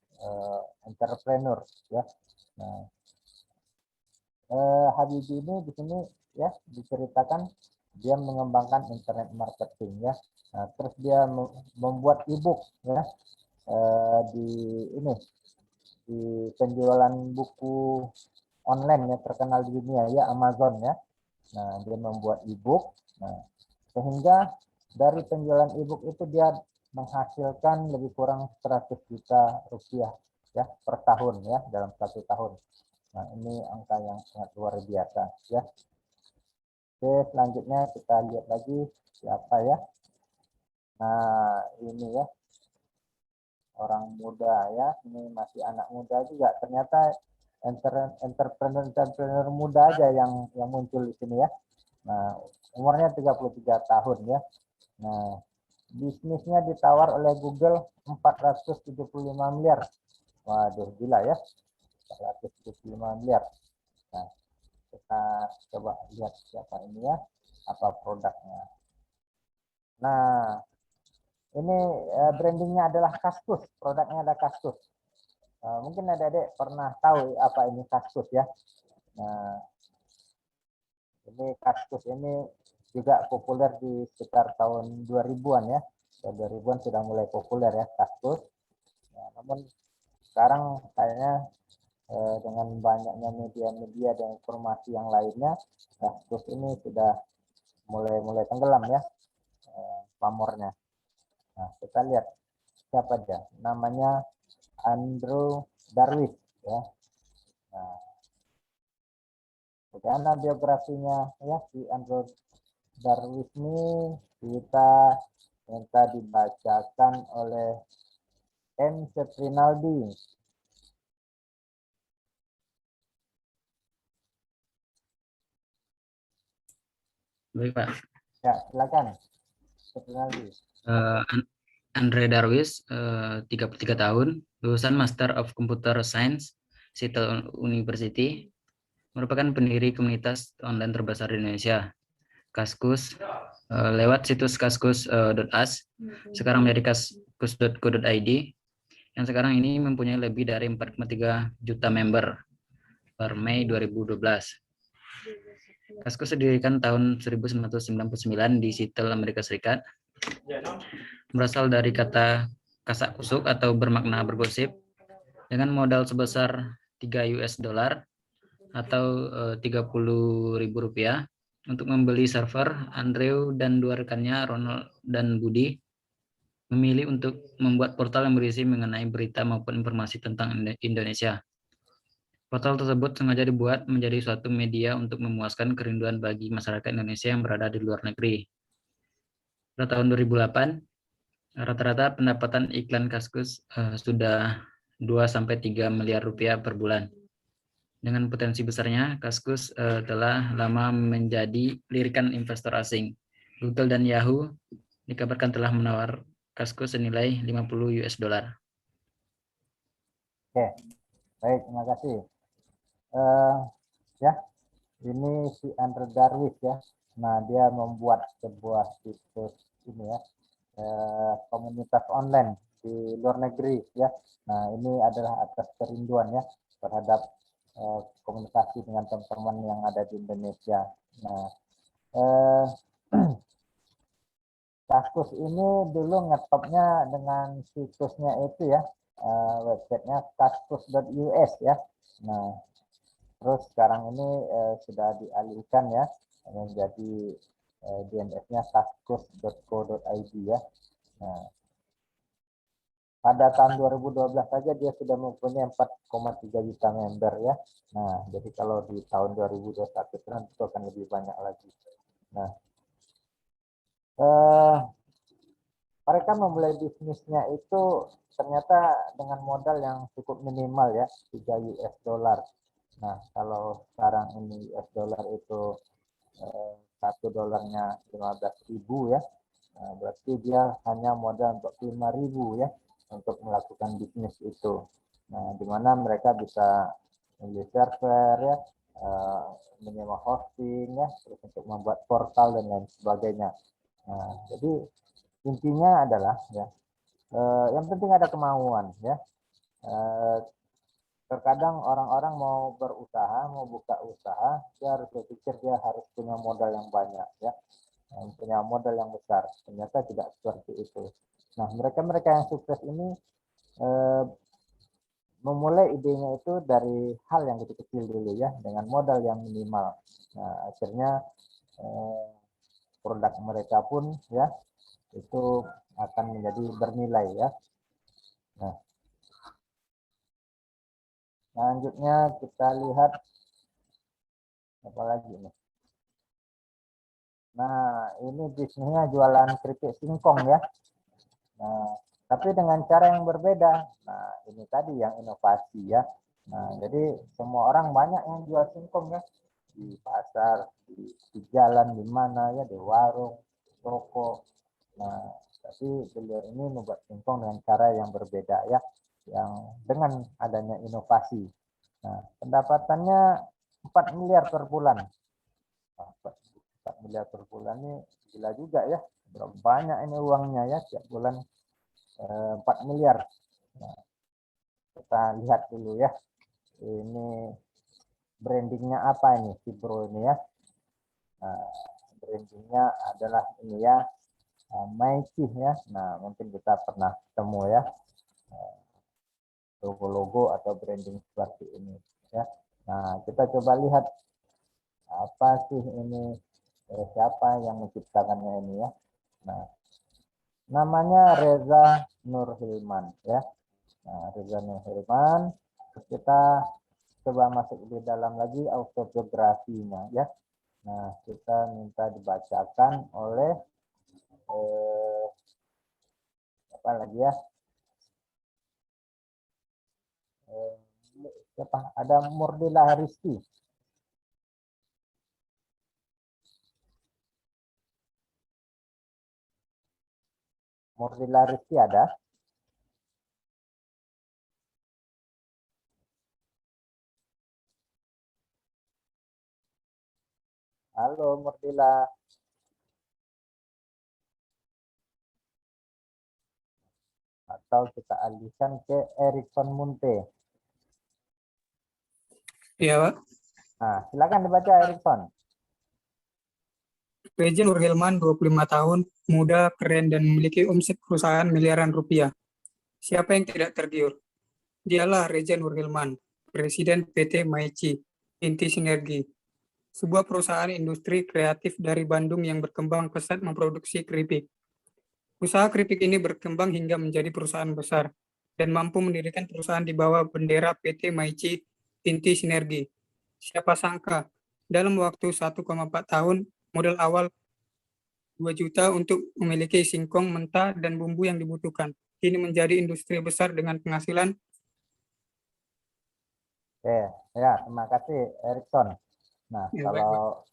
Speaker 1: entrepreneur ya. Nah, Habibie ini di sini ya diceritakan dia mengembangkan internet marketing ya. Nah, terus dia membuat e-book ya di penjualan buku online yang terkenal di dunia ya, Amazon ya. Nah, dia membuat e-book. Nah, sehingga dari penjualan e-book itu dia menghasilkan lebih kurang 100 juta rupiah ya per tahun ya, dalam 1 tahun. Nah, ini angka yang sangat luar biasa ya. Oke, selanjutnya kita lihat lagi siapa ya. Nah, ini ya orang muda ya, ini masih anak muda juga. Ternyata entrepreneur muda aja yang muncul di sini ya. Nah, umurnya 33 tahun ya. Nah, bisnisnya ditawar oleh Google 475 miliar. Waduh, gila ya. 475 miliar. Nah, kita coba lihat siapa ini ya, apa produknya. Nah, ini brandingnya adalah Kaskus, produknya ada Kaskus. Mungkin adik-adik pernah tahu apa ini Kaskus ya. Nah, ini Kaskus ini juga populer di sekitar tahun 2000-an ya. Tahun 2000-an sudah mulai populer ya Kaskus. Nah, namun sekarang kayaknya dengan banyaknya media-media dan informasi yang lainnya, Kaskus ini sudah mulai tenggelam ya pamornya. Nah, kita lihat siapa dia. Namanya Andrew Darwis ya. Nah, bagaimana biografinya ya si Andrew Darwis ini, kita minta dibacakan oleh M. Rinaldi.
Speaker 12: Baik, Pak.
Speaker 1: Ya, silakan. Rinaldi.
Speaker 12: Andre Darwis, 33 tahun, lulusan Master of Computer Science, Seattle University, merupakan pendiri komunitas online terbesar di Indonesia, Kaskus, lewat situs kaskus.us, sekarang menjadi kaskus.co.id, yang sekarang ini mempunyai lebih dari 4,3 juta member per Mei 2012. Kaskus didirikan tahun 1999 di Seattle, Amerika Serikat. Berasal dari kata kasak kusuk atau bermakna bergosip, dengan modal sebesar 3 US dollar atau 30.000 rupiah untuk membeli server. Andrew dan dua rekannya, Ronald dan Budi, memilih untuk membuat portal yang berisi mengenai berita maupun informasi tentang Indonesia. Portal tersebut sengaja dibuat menjadi suatu media untuk memuaskan kerinduan bagi masyarakat Indonesia yang berada di luar negeri. Pada tahun 2008, rata-rata pendapatan iklan Kaskus sudah 2-3 miliar rupiah per bulan. Dengan potensi besarnya, Kaskus telah lama menjadi lirikan investor asing. Google dan Yahoo dikabarkan telah menawar Kaskus senilai 50 US dollar.
Speaker 1: Oke, baik, terima kasih. Ya, ini si Andrew Darwis ya. Nah, dia membuat sebuah situs ini ya, komunitas online di luar negeri ya. Nah, ini adalah atas kerinduan ya terhadap komunikasi dengan teman-teman yang ada di Indonesia. Nah, Kaskus ini dulu ngetopnya dengan situsnya itu ya, websitenya kaskus.us ya. Nah, terus sekarang ini sudah dialihkan ya menjadi DNS-nya kaskus.co.id ya. Nah, pada tahun 2012 saja dia sudah mempunyai 4,3 juta member ya. Nah, jadi kalau di tahun 2021 itu akan lebih banyak lagi. Nah, mereka memulai bisnisnya itu ternyata dengan modal yang cukup minimal ya, 3 US dollar. Nah, kalau sekarang ini US dollar itu $1-nya 15.000 ya. Nah, berarti dia hanya modal untuk 5.000 ya untuk melakukan bisnis itu. Nah, di mana mereka bisa membeli server ya, menyewa hosting ya, terus untuk membuat portal dan lain sebagainya. Nah, jadi intinya adalah ya, yang penting ada kemauan ya. Terkadang orang-orang mau berusaha, mau buka usaha, dia harus berpikir dia harus punya modal yang banyak ya, punya modal yang besar. Ternyata tidak seperti itu. Nah, mereka-mereka yang sukses ini memulai idenya itu dari hal yang kecil-kecil dulu ya, dengan modal yang minimal. Nah, akhirnya produk mereka pun ya itu akan menjadi bernilai ya. Nah, selanjutnya kita lihat apa lagi nih. Nah, ini bisnisnya jualan keripik singkong ya. Nah, tapi dengan cara yang berbeda. Nah, ini tadi yang inovasi ya. Nah, jadi semua orang banyak yang jual singkong ya. Di pasar, di jalan, di mana ya, di warung, di toko. Nah, tapi beliau ini membuat singkong dengan cara yang berbeda ya. Yang dengan adanya inovasi. Nah, pendapatannya 4 miliar per bulan. Nah, 4 miliar per bulan ini gila juga ya. Berapa banyak ini uangnya ya tiap bulan 4 miliar. Nah, kita lihat dulu ya. Ini brandingnya apa ini si bro ini ya. Nah, brandingnya adalah ini ya. Maiki ya. Nah, mungkin kita pernah ketemu ya. Logo-logo atau branding seperti ini ya. Nah, kita coba lihat apa sih ini, siapa yang menciptakannya ini ya. Nah, namanya Reza Nur Hilman ya. Nah, Reza Nur Hilman, kita coba masuk di dalam lagi autobiografinya ya. Nah, kita minta dibacakan oleh apa lagi ya? Siapa? Ada Murdila Rizky. Murdila Rizky ada? Halo Murdila. Atau kita alihkan ke Erikson Munte.
Speaker 13: Iya, Pak.
Speaker 1: Nah, silakan dibaca Erikson.
Speaker 13: Reza Nur Hilman, 25 tahun, muda, keren, dan memiliki omset perusahaan miliaran rupiah. Siapa yang tidak tergiur? Dialah Reza Nur Hilman, Presiden PT Maici, Inti Sinergi, sebuah perusahaan industri kreatif dari Bandung yang berkembang pesat memproduksi keripik. Usaha keripik ini berkembang hingga menjadi perusahaan besar dan mampu mendirikan perusahaan di bawah bendera PT Maici, Inti Sinergi. Siapa sangka, dalam waktu 1,4 tahun, modal awal 2 juta untuk memiliki singkong mentah dan bumbu yang dibutuhkan. Kini menjadi industri besar dengan penghasilan.
Speaker 1: Oke, ya, terima kasih Erikson. Nah,
Speaker 13: Ya,
Speaker 1: kalau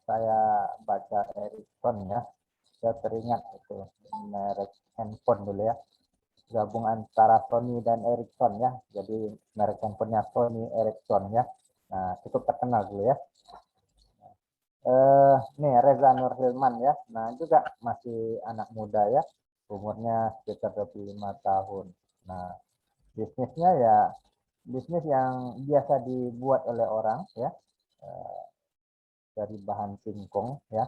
Speaker 1: saya baca Erikson ya, saya teringat itu merek handphone dulu ya. Gabungan antara Sony dan Ericsson ya. Jadi merek handphonenya Sony Ericsson ya. Nah, cukup terkenal dulu ya. Nih Reza Nur Hilman ya. Nah, juga masih anak muda ya. Umurnya sekitar 25 tahun. Nah, bisnisnya ya bisnis yang biasa dibuat oleh orang ya. Dari bahan singkong ya.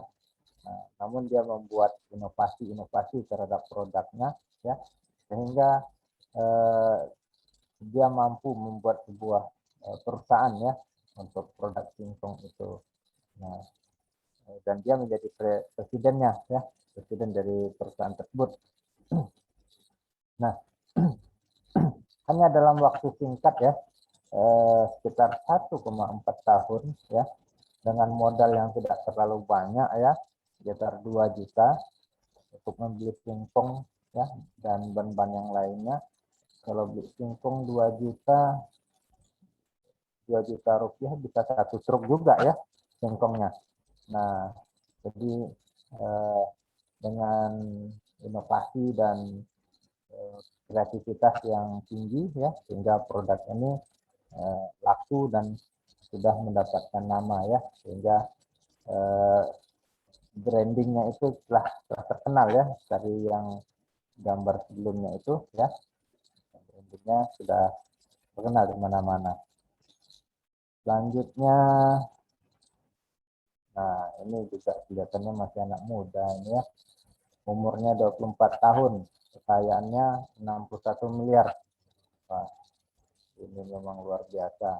Speaker 1: Nah, namun dia membuat inovasi-inovasi terhadap produknya ya. Sehingga dia mampu membuat sebuah perusahaan ya untuk produk singkong itu. Nah, dan dia menjadi presidennya ya, presiden dari perusahaan tersebut. Nah, hanya dalam waktu singkat ya, sekitar 1,4 tahun ya, dengan modal yang tidak terlalu banyak ya, sekitar 2 juta untuk membeli singkong ya dan bahan-bahan yang lainnya. Kalau beli singkong 2 juta rupiah bisa 1 truk juga ya singkongnya. Nah, jadi dengan inovasi dan kreativitas yang tinggi ya, sehingga produk ini laku dan sudah mendapatkan nama ya, sehingga brandingnya itu telah terkenal ya dari yang gambar sebelumnya itu ya, brandingnya sudah terkenal di mana-mana. Selanjutnya, nah ini juga kelihatannya masih anak muda ini ya, umurnya 24 tahun, kekayaannya 61 miliar. Wah, ini memang luar biasa.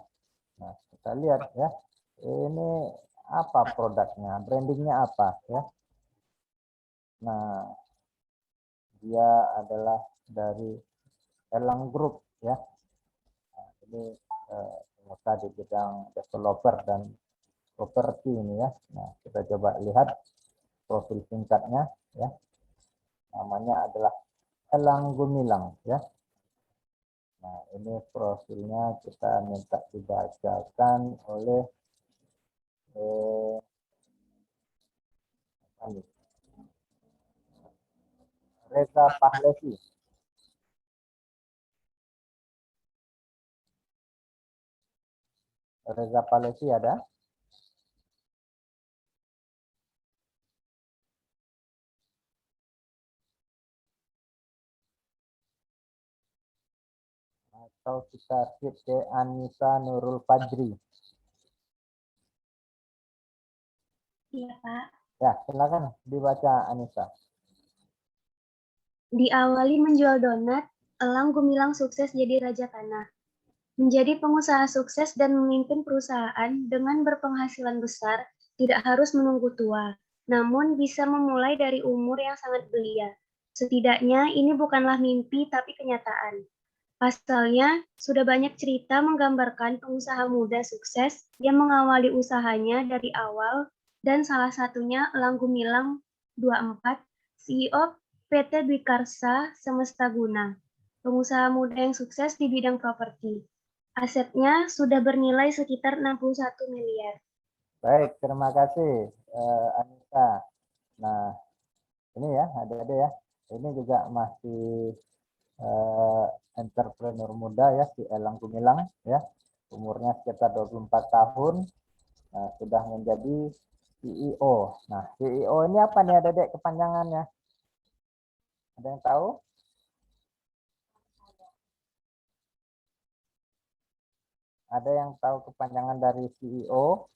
Speaker 1: Nah, kita lihat ya, ini apa produknya, brandingnya apa ya. Nah, dia adalah dari Elang Group ya. Nah, ini pengusaha di bidang developer dan properti ini ya. Nah, kita coba lihat profil singkatnya ya. Namanya adalah Elang Gumilang ya. Nah, ini profilnya kita minta dibacakan oleh Reza Pahlavi. Reza Pahlavi ada? Atau kita skip ke Anissa Nurul Fajri.
Speaker 14: Iya, Pak.
Speaker 1: Ya, silakan dibaca Anissa.
Speaker 14: Diawali menjual donat, Elang Gumilang sukses jadi raja tanah. Menjadi pengusaha sukses dan memimpin perusahaan dengan berpenghasilan besar tidak harus menunggu tua, namun bisa memulai dari umur yang sangat belia. Setidaknya ini bukanlah mimpi tapi kenyataan. Pasalnya, sudah banyak cerita menggambarkan pengusaha muda sukses yang mengawali usahanya dari awal dan salah satunya Elang Gumilang 24, CEO PT Dwi Karsa Semesta Guna, pengusaha muda yang sukses di bidang properti. Asetnya sudah bernilai sekitar 61 miliar.
Speaker 1: Baik, terima kasih Anissa. Nah, ini ya, adik-adik ya. Ini juga masih entrepreneur muda ya, si Elang Gumilang ya. Umurnya sekitar 24 tahun. Nah, sudah menjadi CEO. Nah, CEO ini apa nih adik-adik kepanjangannya? Ada yang tahu? Ada yang tahu kepanjangan dari CEO?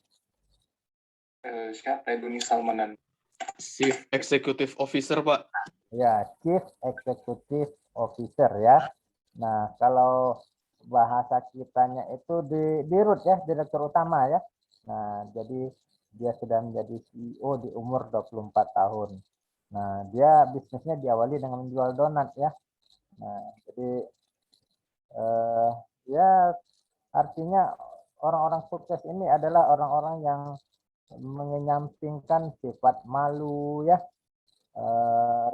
Speaker 6: Siapa Doni Salmanan? Chief Executive Officer, Pak.
Speaker 1: Ya, Chief Executive Officer ya. Nah, kalau bahasa kitanya itu di root ya, direktur utama ya. Nah, jadi dia sudah menjadi CEO di umur 24 tahun. Nah, dia bisnisnya diawali dengan menjual donat ya. Nah, jadi ya artinya orang-orang sukses ini adalah orang-orang yang menyampingkan sifat malu ya,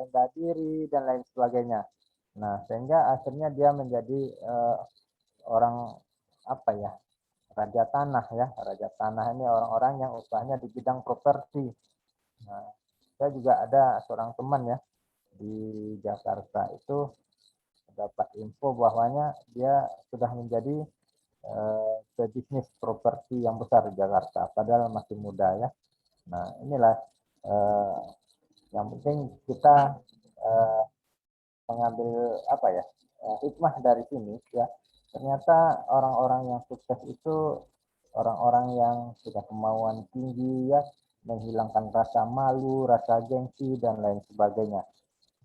Speaker 1: rendah diri dan lain sebagainya. Nah, sehingga akhirnya dia menjadi orang apa ya, raja tanah ya. Raja tanah ini orang-orang yang usahanya di bidang properti. Nah, saya juga ada seorang teman ya di Jakarta itu dapat info bahwanya dia sudah menjadi bisnis properti yang besar di Jakarta, padahal masih muda ya. Nah, inilah yang penting kita mengambil apa ya, hikmah dari sini ya. Ternyata orang-orang yang sukses itu orang-orang yang sudah kemauan tinggi ya, menghilangkan rasa malu, rasa gengsi dan lain sebagainya.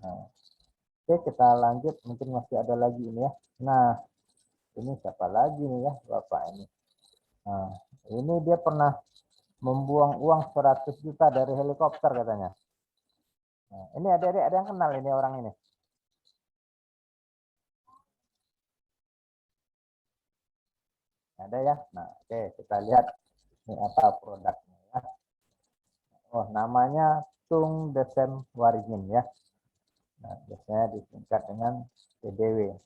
Speaker 1: Nah, oke, kita lanjut, mungkin masih ada lagi ini ya. Nah, ini siapa lagi nih ya, Bapak ini. Nah, ini dia pernah membuang uang 100 juta dari helikopter katanya. Nah, ini ada yang kenal ini orang ini. Ada ya. Nah, oke, kita lihat ini apa produknya ya. Oh, namanya Tung Desem Waringin ya. Nah, biasanya disingkat dengan TDW.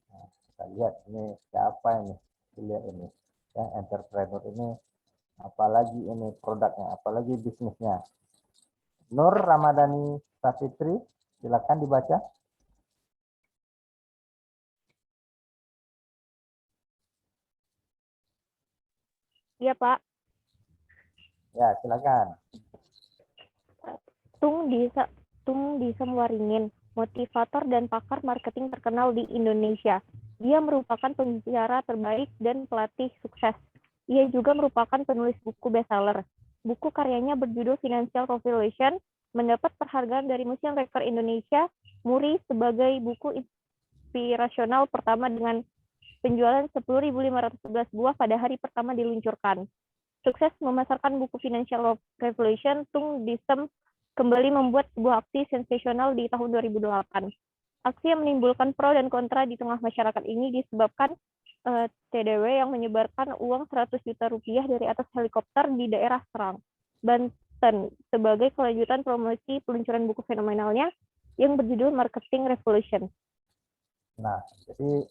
Speaker 1: Nah, kita lihat ini siapa ini. Lihat ini ya, entrepreneur ini apalagi ini produknya, apalagi bisnisnya. Nur Ramadhani Safitri, silakan dibaca.
Speaker 15: Iya, Pak.
Speaker 1: Ya, silakan.
Speaker 15: Tung Disemwaringin, motivator dan pakar marketing terkenal di Indonesia. Dia merupakan pembicara terbaik dan pelatih sukses. Ia juga merupakan penulis buku bestseller. Buku karyanya berjudul Financial Revolution, mendapat penghargaan dari Museum Rekor Indonesia, MURI, sebagai buku inspirasional pertama dengan penjualan 10.511 buah pada hari pertama diluncurkan. Sukses memasarkan buku Financial Revolution, Tung Disem kembali membuat sebuah aksi sensasional di tahun 2008. Aksi yang menimbulkan pro dan kontra di tengah masyarakat ini disebabkan TDW yang menyebarkan uang 100 juta rupiah dari atas helikopter di daerah Serang, Banten, sebagai kelanjutan promosi peluncuran buku fenomenalnya yang berjudul Marketing Revolution.
Speaker 1: Nah, jadi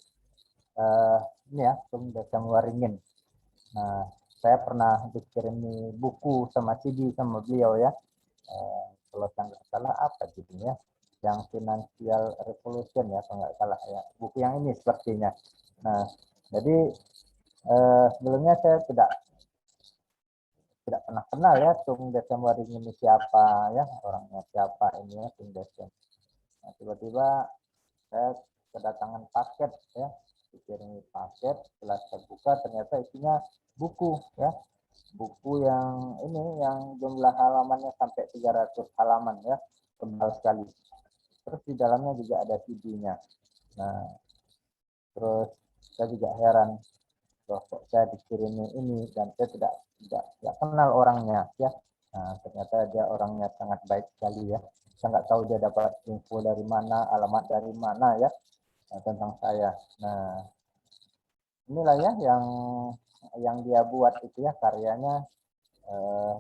Speaker 1: ini ya, Tung Disemwaringin. Nah, saya pernah dikirimi buku sama CD sama beliau ya. Kalau saya nggak salah apa judulnya, yang Financial Revolution ya, kalau nggak salah ya, buku yang ini sepertinya. Nah, jadi sebelumnya saya tidak pernah kenal ya Tung Disemwaringin ini siapa ya, orangnya siapa ini ya Tung Desem. Nah, tiba-tiba saya kedatangan paket ya, dikirimi paket, setelah saya buka ternyata isinya buku ya. Buku yang ini yang jumlah halamannya sampai 300 halaman ya, tebal sekali. Terus di dalamnya juga ada CD-nya. Nah, terus saya juga heran, kok saya dikirimi ini dan saya tidak kenal orangnya ya. Nah, ternyata dia orangnya sangat baik sekali ya. Saya nggak tahu dia dapat info dari mana, alamat dari mana ya, tentang saya. Nah, inilah ya yang dia buat itu ya, karyanya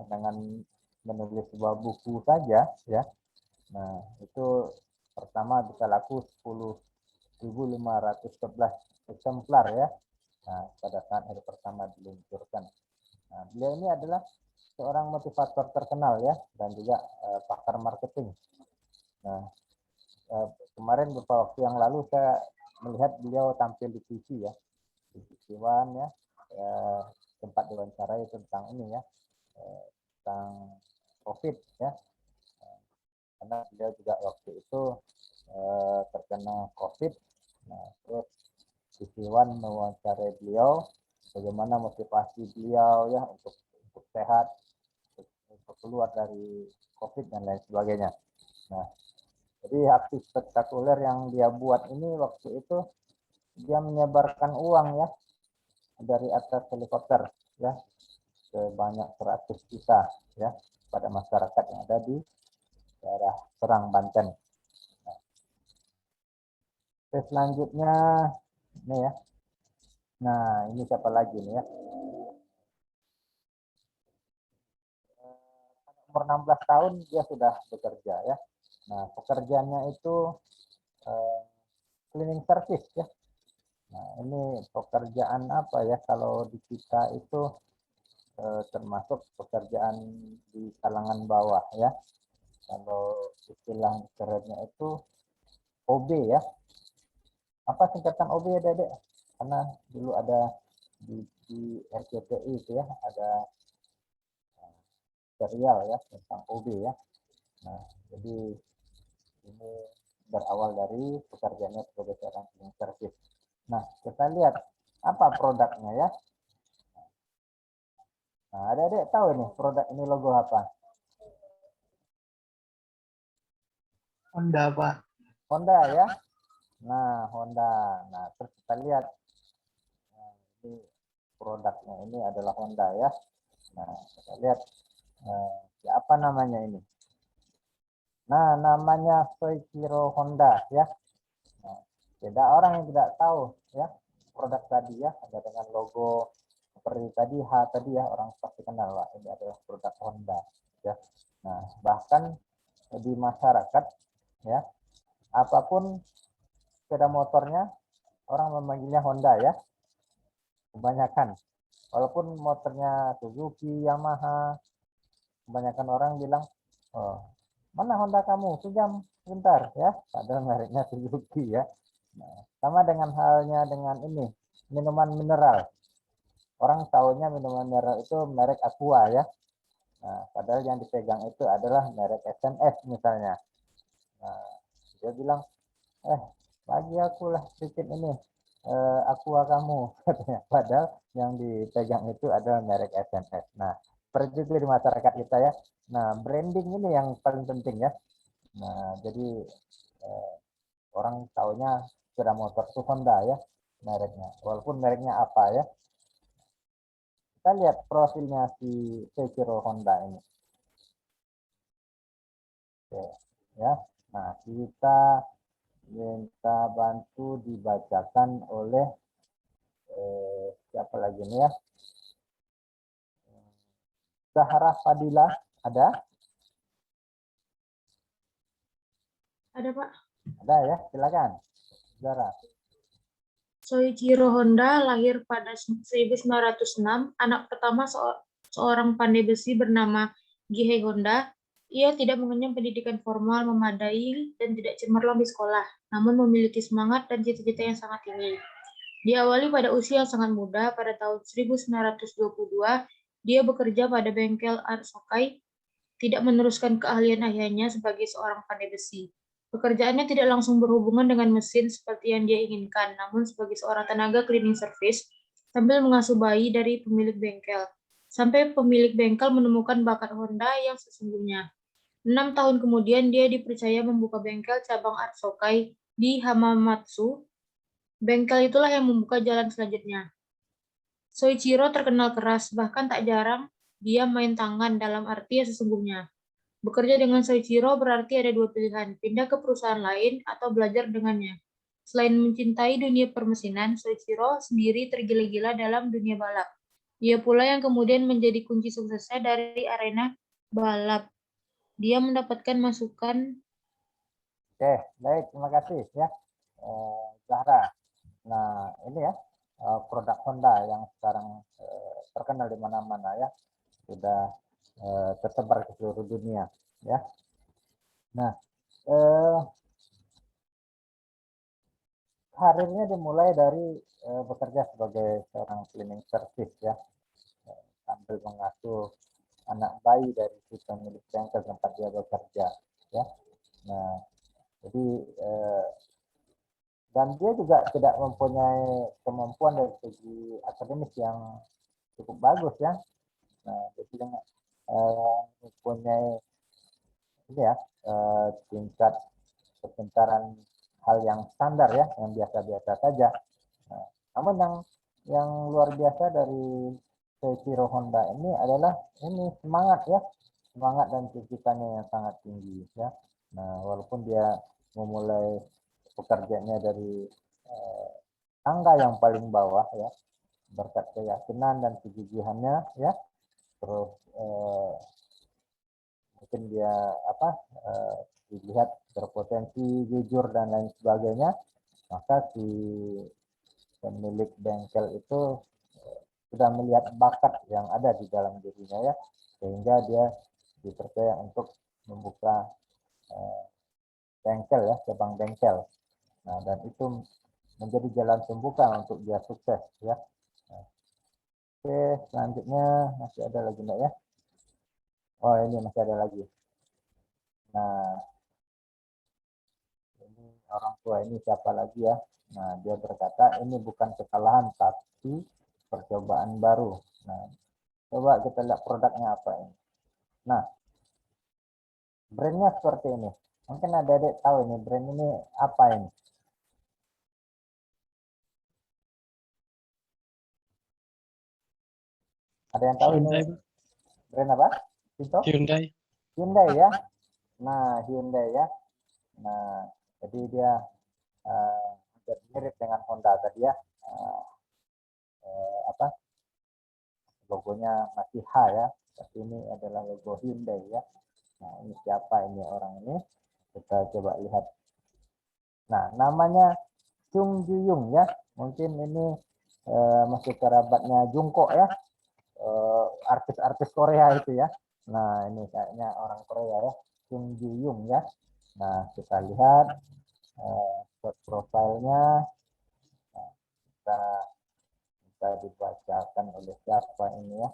Speaker 1: dengan menulis sebuah buku saja ya. Nah, itu pertama bisa laku 10.511 eksemplar ya. Nah, pada saat hari pertama diluncurkan. Nah, beliau ini adalah seorang motivator terkenal ya, dan juga pakar marketing. Nah, kemarin beberapa waktu yang lalu saya melihat beliau tampil di TV ya, di TV One ya, tempat diwawancarai tentang ini ya, tentang COVID ya, karena beliau juga waktu itu terkena COVID. Nah, terus TV One mewawancarai beliau, bagaimana motivasi beliau ya untuk sehat, untuk keluar dari COVID dan lain sebagainya. Nah, jadi aksi spektakuler yang dia buat ini waktu itu, dia menyebarkan uang ya dari atas helikopter ya sebanyak 100 juta ya pada masyarakat yang ada di daerah Serang, Banten. Nah, selanjutnya ini ya. Nah, ini siapa lagi nih ya? Umur 16 tahun dia sudah bekerja ya. Nah, pekerjaannya itu cleaning service ya. Nah, ini pekerjaan apa ya, kalau di kita itu termasuk pekerjaan di kalangan bawah ya. Kalau istilah kerennya itu OB ya. Apa singkatan OB ya, Dedek? Karena dulu ada di RCTI itu ya, ada serial ya tentang OB ya. Nah, jadi ini berawal dari pekerjaannya sebagai seorang cleaning service. Nah, kita lihat apa produknya ya. Nah, adik-adik tahu nih produk ini logo apa?
Speaker 3: Honda, Pak.
Speaker 1: Honda ya. Nah, Honda. Nah, terus kita lihat. Nah, ini produknya ini adalah Honda ya. Nah, kita lihat siapa namanya ini. Nah, namanya Soichiro Honda ya. Nah, tidak orang yang tidak tahu ya produk tadi ya, ada dengan logo seperti tadi H tadi ya, orang pasti kenal lah ini adalah produk Honda ya. Nah, bahkan di masyarakat ya, apapun sepeda motornya orang memanggilnya Honda ya, kebanyakan Walaupun motornya Suzuki, Yamaha, kebanyakan orang bilang, oh, mana Honda kamu? Pinjam sebentar ya. Padahal mereknya Suzuki ya. Nah, sama dengan halnya dengan ini, minuman mineral. Orang tahunya minuman mineral itu merek Aqua ya. Nah, padahal yang dipegang itu adalah merek SMS misalnya. Nah, dia bilang, bagi aku lah sedikit ini, Aqua kamu. Katanya. Padahal yang dipegang itu adalah merek SMS. Nah, seperti itu di masyarakat kita ya. Nah, branding ini yang paling penting ya. Nah, jadi orang taunya sepeda motor itu Honda ya mereknya. Walaupun mereknya apa ya. Kita lihat profilnya si Soichiro Honda ini. Oke, ya. Nah, kita minta bantu dibacakan oleh siapa lagi nih ya? Zahra Fadila, ada?
Speaker 16: Ada, Pak.
Speaker 1: Ada ya, silakan. Zahra.
Speaker 16: Soichiro Honda lahir pada 1906, anak pertama seorang pandai besi bernama Gihei Honda. Ia tidak mengenyam pendidikan formal memadai dan tidak cemerlang di sekolah, namun memiliki semangat dan cita-cita yang sangat tinggi. Diawali pada usia yang sangat muda, pada tahun 1922, dia bekerja pada bengkel Art Sokai, tidak meneruskan keahlian ayahnya sebagai seorang pandai besi. Pekerjaannya tidak langsung berhubungan dengan mesin seperti yang dia inginkan, namun sebagai seorang tenaga cleaning service, sambil mengasuh bayi dari pemilik bengkel. Sampai pemilik bengkel menemukan bakat Honda yang sesungguhnya. 6 tahun kemudian, dia dipercaya membuka bengkel cabang Art Sokai di Hamamatsu. Bengkel itulah yang membuka jalan selanjutnya. Soichiro terkenal keras, bahkan tak jarang dia main tangan dalam arti yang sesungguhnya. Bekerja dengan Soichiro berarti ada dua pilihan, pindah ke perusahaan lain atau belajar dengannya. Selain mencintai dunia permesinan, Soichiro sendiri tergila-gila dalam dunia balap. Ia pula yang kemudian menjadi kunci suksesnya dari arena balap. Dia mendapatkan masukan.
Speaker 1: Oke, baik, terima kasih ya, Zahra. Nah, ini ya produk Honda yang sekarang terkenal di mana-mana ya, sudah tersebar ke seluruh dunia ya. Nah, karirnya dimulai dari bekerja sebagai seorang cleaning service ya, sambil mengasuh anak bayi dari si pemilik bengkel tempat dia bekerja ya. Nah, jadi dan dia juga tidak mempunyai kemampuan dari segi akademis yang cukup bagus ya. Nah, jadi dengan mempunyai ini ya tingkat kepintaran hal yang standar ya, yang biasa-biasa saja. Nah, namun yang luar biasa dari Soichiro Honda ini adalah ini semangat ya, semangat dan cita-citanya yang sangat tinggi ya. Nah, walaupun dia memulai pekerjaannya dari tangga yang paling bawah ya, berkat keyakinan dan kegigihannya ya, terus mungkin dia dilihat berpotensi, jujur dan lain sebagainya, maka si pemilik bengkel itu sudah melihat bakat yang ada di dalam dirinya ya, sehingga dia dipercaya untuk membuka bengkel ya, cabang bengkel. Nah, dan itu menjadi jalan pembuka untuk dia sukses ya. Nah, oke, selanjutnya masih ada lagi enggak ya? Oh, ini masih ada lagi. Nah, ini orang tua ini siapa lagi ya? Nah, dia berkata ini bukan kesalahan tapi percobaan baru. Nah, coba kita lihat produknya apa ini. Nah, brandnya seperti ini. Mungkin adik-adik tahu ini brand ini apa ini? Ada yang tahu Hyundai, ini brand apa? Hyundai. Hyundai ya. Nah, Hyundai ya. Nah, jadi dia agak mirip dengan Honda tadi ya. Logonya masih H ya, tapi ini adalah logo Hyundai ya. Nah, ini siapa ini orang ini? Kita coba lihat. Nah, namanya Chung Ju-yung ya. Mungkin ini masih kerabatnya Jungkook ya, artis-artis Korea itu ya. Nah ini kayaknya orang Korea ya, Kim Ji Young ya. Nah kita lihat profilnya, nah, kita dibacakan oleh siapa ini ya.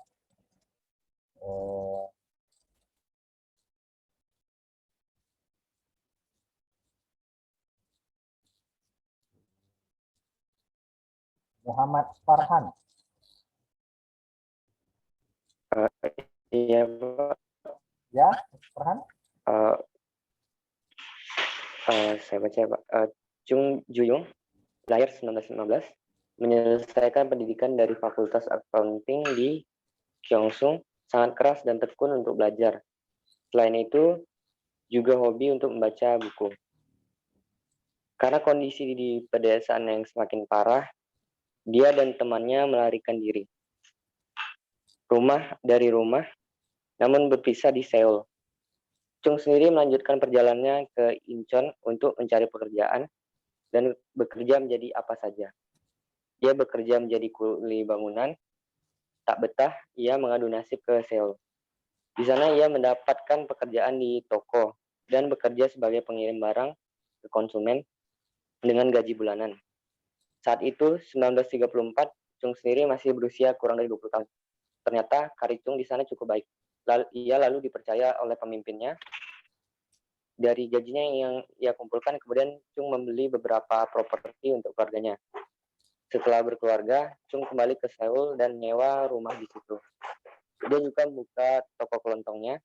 Speaker 1: Muhammad Farhan.
Speaker 17: Iya, Pak.
Speaker 1: Ya, Farhan.
Speaker 17: Saya baca, Pak. Chung Juyung, lahir 1915, menyelesaikan pendidikan dari Fakultas Accounting di Gyeongsung, sangat keras dan tekun untuk belajar. Selain itu, juga hobi untuk membaca buku. Karena kondisi di pedesaan yang semakin parah, dia dan temannya melarikan diri dari rumah, namun berpisah di Seoul. Chung sendiri melanjutkan perjalanannya ke Incheon untuk mencari pekerjaan dan bekerja menjadi apa saja. Dia bekerja menjadi kuli bangunan, tak betah, ia mengadu nasib ke Seoul. Di sana ia mendapatkan pekerjaan di toko dan bekerja sebagai pengirim barang ke konsumen dengan gaji bulanan. Saat itu, 1934, Chung sendiri masih berusia kurang dari 20 tahun. Ternyata karir Chung di sana cukup baik. Ia lalu dipercaya oleh pemimpinnya. Dari gajinya yang ia kumpulkan, kemudian Chung membeli beberapa properti untuk keluarganya. Setelah berkeluarga, Chung kembali ke Seoul dan nyewa rumah di situ. Dia juga membuka toko kelontongnya.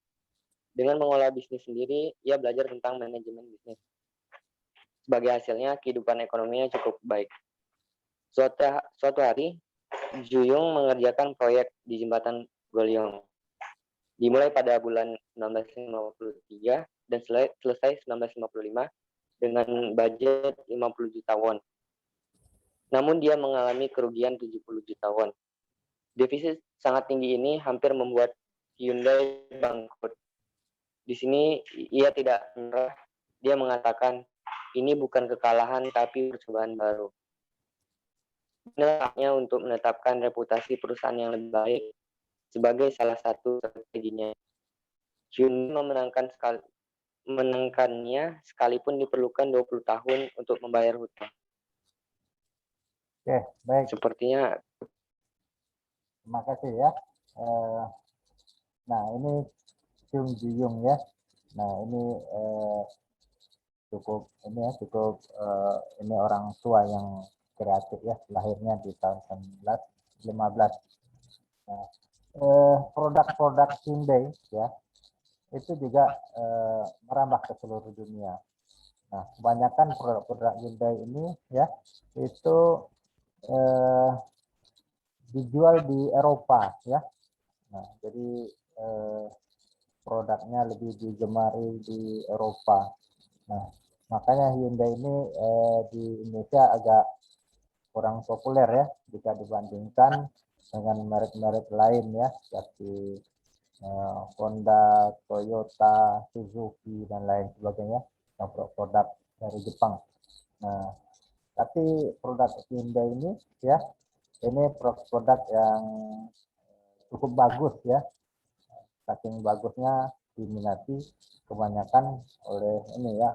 Speaker 17: Dengan mengolah bisnis sendiri, ia belajar tentang manajemen bisnis. Sebagai hasilnya, kehidupan ekonominya cukup baik. Suatu hari, Juyung mengerjakan proyek di jembatan Goryeo. Dimulai pada bulan 1953 dan selesai 1955 dengan budget 50 juta won. Namun dia mengalami kerugian 70 juta won. Defisit sangat tinggi ini hampir membuat Hyundai bangkrut. Di sini ia tidak menyerah. Dia mengatakan, ini bukan kekalahan tapi percobaan baru. Inilah untuk menetapkan reputasi perusahaan yang lebih baik sebagai salah satu strateginya. Hyundai menangkannya sekalipun diperlukan 20 tahun untuk membayar hutang.
Speaker 1: Oke, baik.
Speaker 17: Sepertinya.
Speaker 1: Terima kasih ya. Nah, ini Chung Ji Young ya. Nah, ini cukup ini orang tua yang kreatif ya, lahirnya di tahun 1915. Nah, produk-produk Hyundai ya itu juga merambah ke seluruh dunia. Nah, kebanyakan produk-produk Hyundai ini ya itu dijual di Eropa ya. Nah, jadi produknya lebih digemari di Eropa. Nah, makanya Hyundai ini di Indonesia agak kurang populer ya jika dibandingkan dengan merek-merek lain ya seperti Honda, Toyota, Suzuki dan lain sebagainya, produk dari Jepang. Nah, tapi produk Hyundai ini ya ini produk yang cukup bagus ya, saking bagusnya diminati kebanyakan oleh ini ya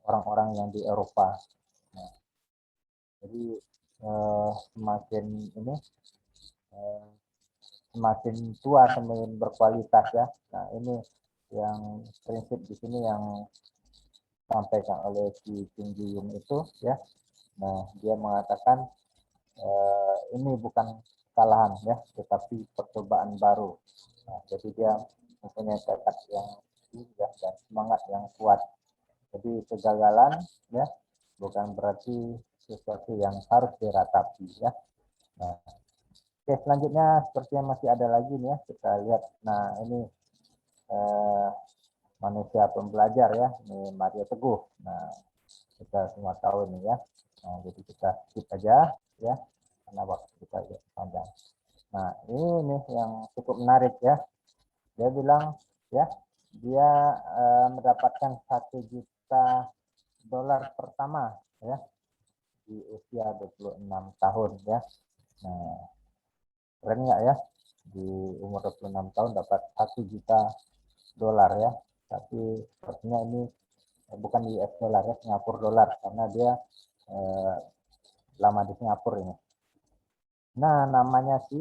Speaker 1: orang-orang yang di Eropa. Nah, jadi semakin tua semakin berkualitas ya. Nah, ini yang prinsip di sini yang disampaikan oleh si Kim Ji Young itu ya. Nah, dia mengatakan ini bukan kesalahan ya, tetapi percobaan baru. Nah, jadi dia mempunyai tekad yang tinggi dan semangat yang kuat. Jadi kegagalan ya bukan berarti sesuatu yang harus diratapi ya. Nah, oke, selanjutnya sepertinya masih ada lagi nih ya, kita lihat. Nah, ini manusia pembelajar ya, ini Mario Teguh. Nah, kita semua tahu ini ya. Nah, jadi kita skip aja ya, karena waktu kita panjang. Nah, ini yang cukup menarik ya. Dia bilang ya, dia mendapatkan $1 juta pertama ya di di usia 26 tahun ya. Nah, keren nggak ya? Di umur 26 tahun dapat $1 juta ya. Tapi sepertinya ini bukan di US dollar ya, Singapura dolar, karena dia lama di Singapura ini. Nah, namanya si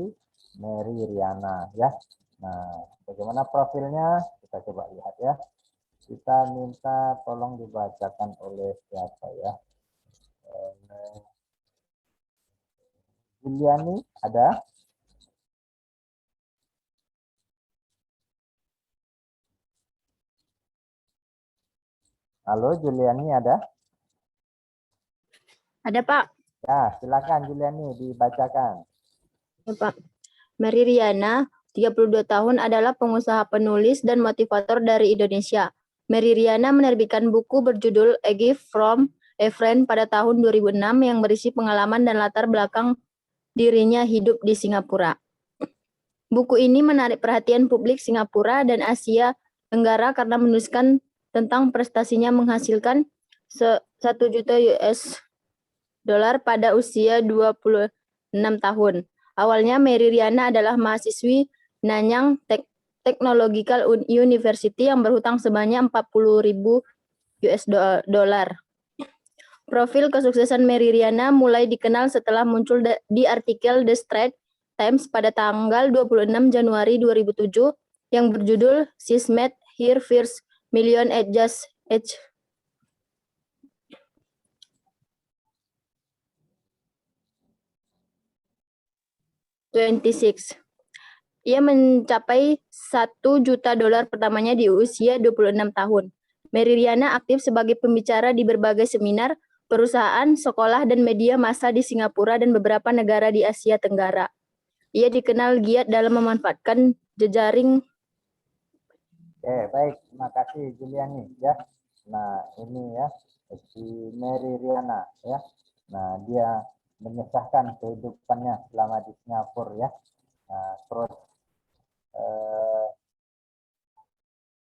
Speaker 1: Mary Riana ya. Nah, bagaimana profilnya? Kita coba lihat ya. Kita minta tolong dibacakan oleh siapa ya? Juliani ada? Halo, Juliani ada?
Speaker 18: Ada, Pak.
Speaker 1: Ya, silakan Juliani dibacakan.
Speaker 18: Ya, Pak. Mary Riana, 32 tahun, adalah pengusaha, penulis, dan motivator dari Indonesia. Mary Riana menerbitkan buku berjudul A Gift from a Friend pada tahun 2006 yang berisi pengalaman dan latar belakang dirinya hidup di Singapura. Buku ini menarik perhatian publik Singapura dan Asia Tenggara karena menuliskan tentang prestasinya menghasilkan $1 juta pada usia 26 tahun. Awalnya Mary Riana adalah mahasiswi Nanyang Technological University yang berhutang sebanyak $40.000. Profil kesuksesan Mary Riana mulai dikenal setelah muncul di artikel The Straits Times pada tanggal 26 Januari 2007 yang berjudul She's Made Her First Million at Just Age 26. Ia mencapai $1 juta pertamanya di usia 26 tahun. Mary Riana aktif sebagai pembicara di berbagai seminar, perusahaan, sekolah, dan media massa di Singapura dan beberapa negara di Asia Tenggara. Ia dikenal giat dalam memanfaatkan jejaring.
Speaker 1: Baik, terima kasih Juliani ya. Nah, ini ya si Mary Riana ya. Nah, dia menyesahkan kehidupannya selama di Singapura ya. Nah, terus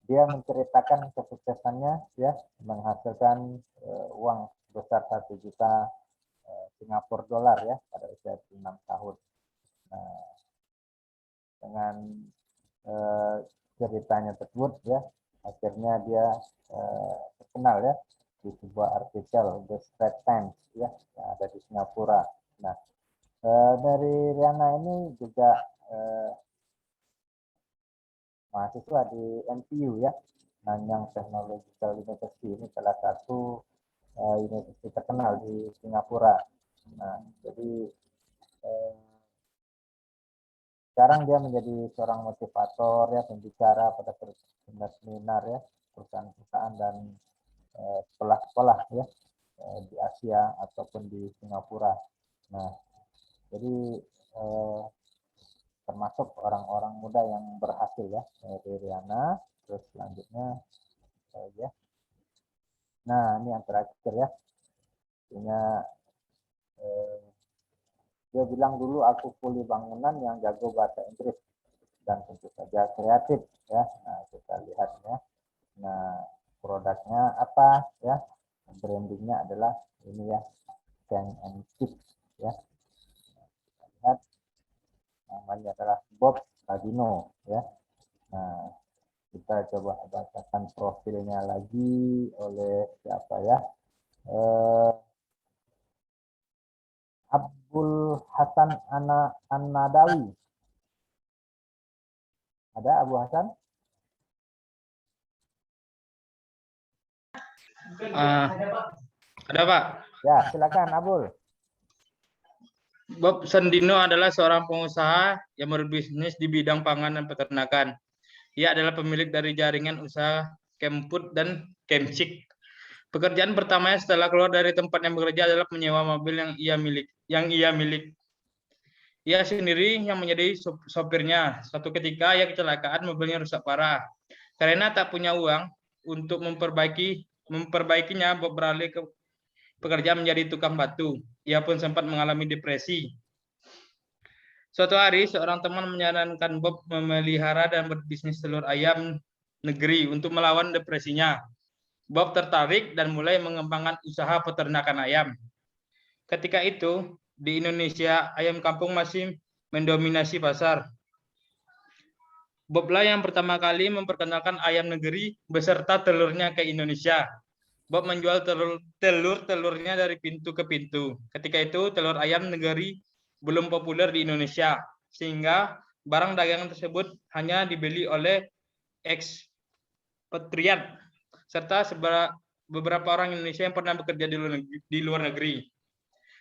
Speaker 1: dia menceritakan kesuksesannya ya, menghasilkan uang sebesar $1 juta Singapura ya pada usia 6 tahun. Nah, dengan ceritanya tersebut ya, akhirnya dia terkenal ya di sebuah artikel The Straits Times ya yang ada di Singapura. Nah, dari Riana ini juga mahasiswa di NTU ya, Nanyang Technological University, ini salah satu universitas terkenal di Singapura. Nah, jadi sekarang dia menjadi seorang motivator ya, pembicara pada seminar ya, perusahaan-perusahaan dan sekolah-sekolah ya di Asia ataupun di Singapura. Nah, jadi termasuk orang-orang muda yang berhasil ya, dari Riana. Terus selanjutnya ya. Nah, ini yang terakhir ya. Punya dia bilang dulu aku kuli bangunan yang jago bahasa Inggris dan tentu saja kreatif ya. Nah, kita lihat ya. Nah, produknya apa ya? Brandingnya adalah ini ya, Can and Keep ya. Nah, kita lihat namanya adalah Bob Tadino ya. Nah, kita coba bacakan profilnya lagi oleh siapa ya? Abdul Hasan An-Nadawi. Ada Abu Hasan?
Speaker 19: Ada, Pak.
Speaker 1: Ya, silakan Abul.
Speaker 19: Bob Sandino adalah seorang pengusaha yang berbisnis di bidang pangan dan peternakan. Ia adalah pemilik dari jaringan usaha Kemfood dan Kemchick. Pekerjaan pertamanya setelah keluar dari tempat yang bekerja adalah menyewa mobil yang ia milik. Ia sendiri yang menjadi sopirnya. Suatu ketika ia kecelakaan, mobilnya rusak parah. Karena tak punya uang untuk memperbaikinya, Bob beralih ke pekerjaan menjadi tukang batu. Ia pun sempat mengalami depresi. Suatu hari, seorang teman menyarankan Bob memelihara dan berbisnis telur ayam negeri untuk melawan depresinya. Bob tertarik dan mulai mengembangkan usaha peternakan ayam. Ketika itu, di Indonesia, ayam kampung masih mendominasi pasar. Boblah yang pertama kali memperkenalkan ayam negeri beserta telurnya ke Indonesia. Bob menjual telur-telurnya dari pintu ke pintu. Ketika itu, telur ayam negeri belum populer di Indonesia, sehingga barang dagangan tersebut hanya dibeli oleh ekspatriat serta beberapa orang Indonesia yang pernah bekerja di luar negeri.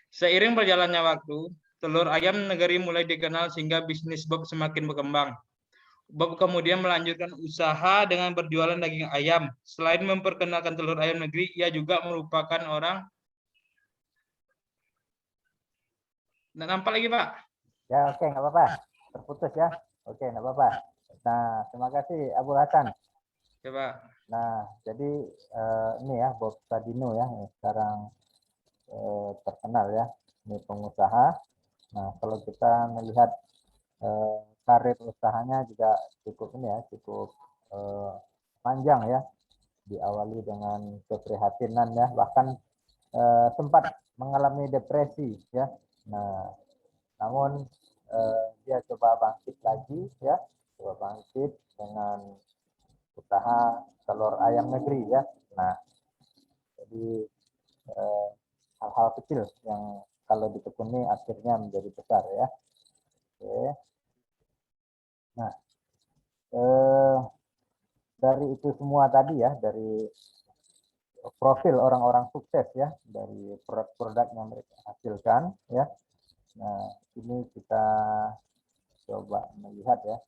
Speaker 19: Seiring berjalannya waktu, telur ayam negeri mulai dikenal sehingga bisnis Bob semakin berkembang. Bob kemudian melanjutkan usaha dengan berjualan daging ayam. Selain memperkenalkan telur ayam negeri, ia juga merupakan orang... Nggak nampak lagi, Pak?
Speaker 1: Ya, oke, nggak apa-apa. Terputus ya. Oke, nggak apa-apa. Nah, terima kasih Abu Hasan.
Speaker 19: Ya, Pak.
Speaker 1: Nah, jadi ini ya Bob Sadino ya, yang sekarang terkenal ya. Ini pengusaha. Nah, kalau kita melihat karir usahanya juga cukup ini ya, cukup panjang ya. Diawali dengan keprihatinan ya, bahkan sempat mengalami depresi ya. Nah, namun dia coba bangkit lagi ya, coba bangkit dengan usaha telur ayam negeri ya. Nah, jadi hal-hal kecil yang kalau ditekuni akhirnya menjadi besar ya. Oke. Nah, dari itu semua tadi ya, dari profil orang-orang sukses ya, dari produk-produk yang mereka hasilkan ya. Nah, ini kita coba melihat ya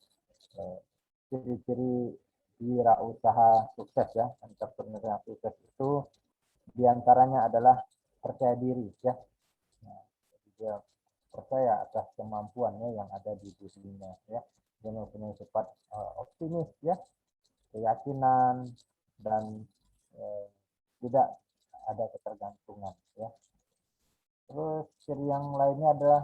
Speaker 1: ciri-ciri wirausaha sukses ya, entrepreneur yang sukses itu diantaranya adalah percaya diri ya. Nah, jadi dia percaya atas kemampuannya yang ada di dirinya ya. Dia mempunyai sifat optimis ya, keyakinan dan tidak ada ketergantungan ya. Terus ciri yang lainnya adalah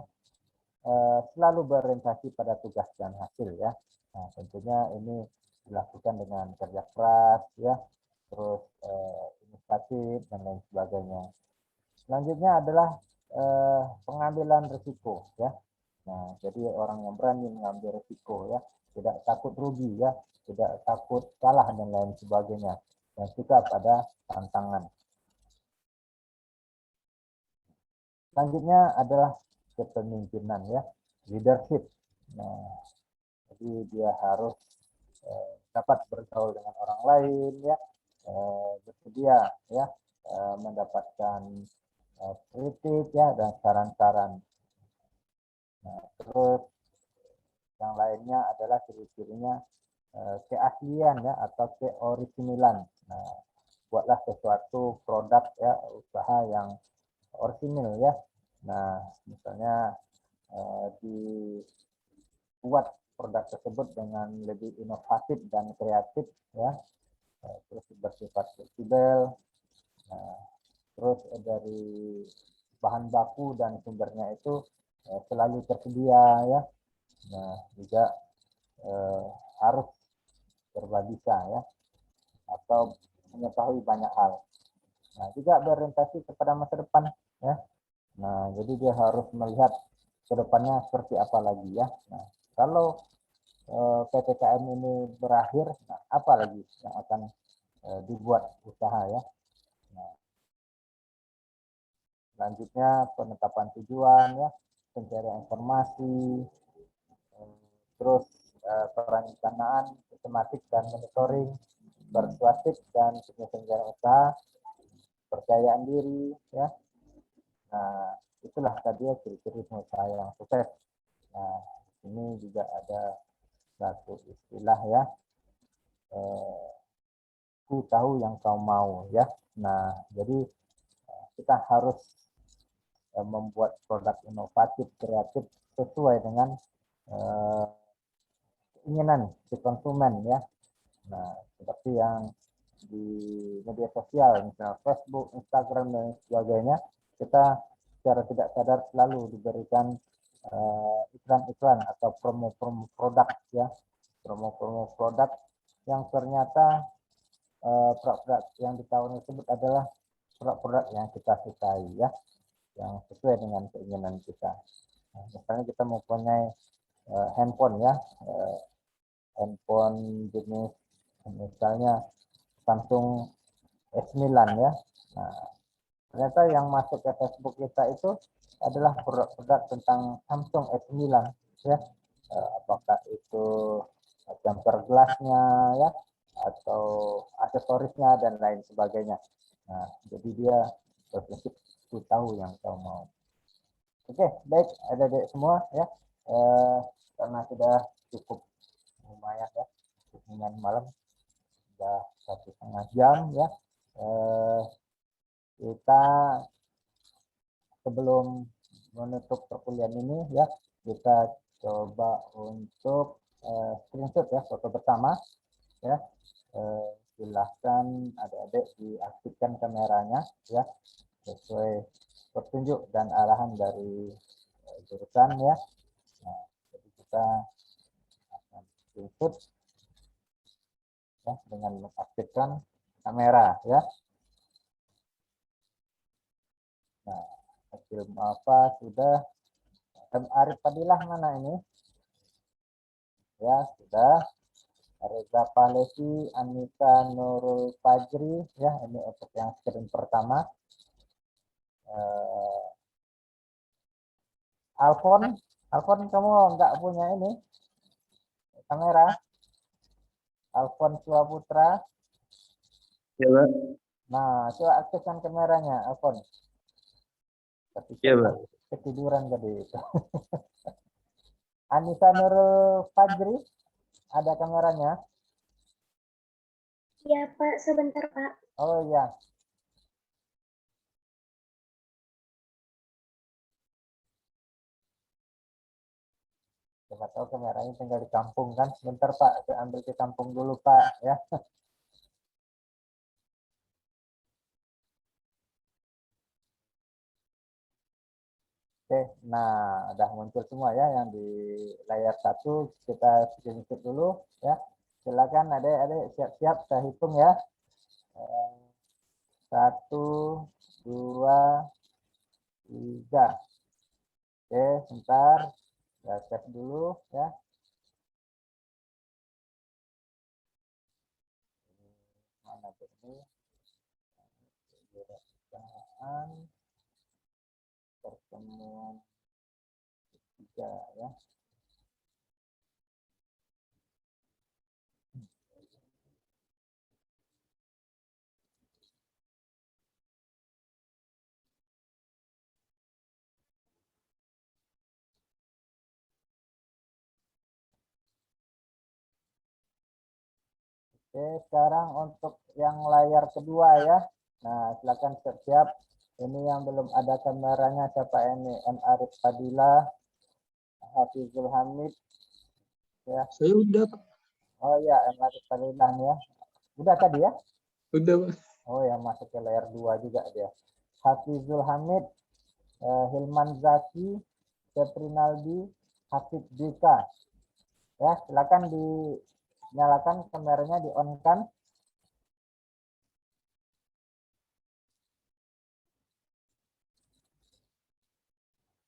Speaker 1: selalu berorientasi pada tugas dan hasil ya. Nah, tentunya ini dilakukan dengan kerja keras ya, terus inisiatif dan lain sebagainya. Selanjutnya adalah pengambilan risiko ya. Nah, jadi orang yang berani mengambil risiko ya, tidak takut rugi ya, tidak takut kalah dan lain sebagainya, dan suka pada tantangan. Selanjutnya adalah kepemimpinan ya, leadership. Nah, jadi dia harus dapat bergaul dengan orang lain ya, bersedia ya mendapatkan kritik ya dan saran-saran. Nah, terus yang lainnya adalah ciri-cirinya keaslian ya atau keorisinilan. Nah, buatlah sesuatu produk ya, usaha yang orisinil ya. Nah, misalnya dibuat produk tersebut dengan lebih inovatif dan kreatif ya, terus bersifat fleksibel. Nah, terus dari bahan baku dan sumbernya itu selalu tersedia ya. Nah, juga harus berbisa ya, atau mengetahui banyak hal. Nah, juga berorientasi kepada masa depan ya. Nah, jadi dia harus melihat ke depannya seperti apa lagi ya. Nah, kalau PPKM ini berakhir, nah, apa lagi yang akan dibuat usaha ya. Nah, selanjutnya penetapan tujuan ya, pencarian informasi, terus perencanaan sistematik dan monitoring, persuasif dan penyelesaian usaha, percayaan diri ya. Nah, itulah tadi ya ciri-ciri pengusaha yang sukses. Nah, ini juga ada satu istilah ya, ku tahu yang kau mau ya. Nah, jadi kita harus membuat produk inovatif, kreatif sesuai dengan keinginan si konsumen ya. Nah, seperti yang di media sosial, misalnya Facebook, Instagram dan sebagainya, kita secara tidak sadar selalu diberikan iklan-iklan atau promo-promo produk ya, promo-promo produk yang ternyata produk yang ditawarkan tersebut adalah produk-produk yang kita sukai ya. yang sesuai dengan keinginan kita. Nah, misalnya kita mempunyai handphone ya, handphone jenis misalnya Samsung S9 ya. Nah, ternyata yang masuk ke Facebook kita itu adalah produk-produk tentang Samsung S9 ya. Apakah itu jumper glassnya ya, atau aksesorisnya dan lain sebagainya. Nah, jadi dia berprinsip aku tahu yang kau mau. Oke, baik adik-adik semua ya. Karena sudah cukup lumayan ya, dengan malam sudah 1,5 jam ya. Kita sebelum menutup perkuliahan ini ya, kita coba untuk screenshot ya, foto bersama ya. Silahkan adik-adik diaktifkan kameranya ya, sesuai petunjuk dan arahan dari jurusan ya. Nah, jadi kita akan screenshot ya, dengan mengaktifkan kamera ya. Nah, hasil apa sudah. Arif Fadilah mana ini? Ya, sudah. Reza Pahlesi, Anita Nurul Fajri, ya ini untuk yang screen pertama. Alfon kamu nggak punya ini kamera? Alfon Suaputra.
Speaker 9: Ya, Pak.
Speaker 1: Nah, coba aktifkan kameranya, Alfon. Tapi
Speaker 9: ya, Pak.
Speaker 1: ketiduran tadi. Anita Nurul Fajri, ada kameranya?
Speaker 14: Iya, Pak. Sebentar, Pak.
Speaker 1: Oh iya. Coba tahu kameranya tinggal di kampung kan? Sebentar Pak, saya ambil ke kampung dulu Pak ya. Oke, nah udah muncul semua ya yang di layar satu, kita screenshot dulu ya. Silakan adik-adik siap-siap, saya hitung ya. 1, 2, 3. Oke, sebentar. Ya, save dulu ya. Mana ini? Pertemuan ketiga ya. Oke, sekarang untuk yang layar kedua ya. Nah, silakan siap-siap. Ini yang belum ada kameranya siapa ini? M. Arif Fadilah, Hafizul Hamid. Ya.
Speaker 13: Saya udah, Pak.
Speaker 1: Oh ya, M. Arif Fadilah ya. Udah tadi ya?
Speaker 13: Udah, Pak.
Speaker 1: Oh ya, masuk ke layar 2 juga dia. Hafizul Hamid, Hilman Zaki, Seprinaldi, Hafid Dika. Ya, silakan dinyalakan kameranya, di-on-kan.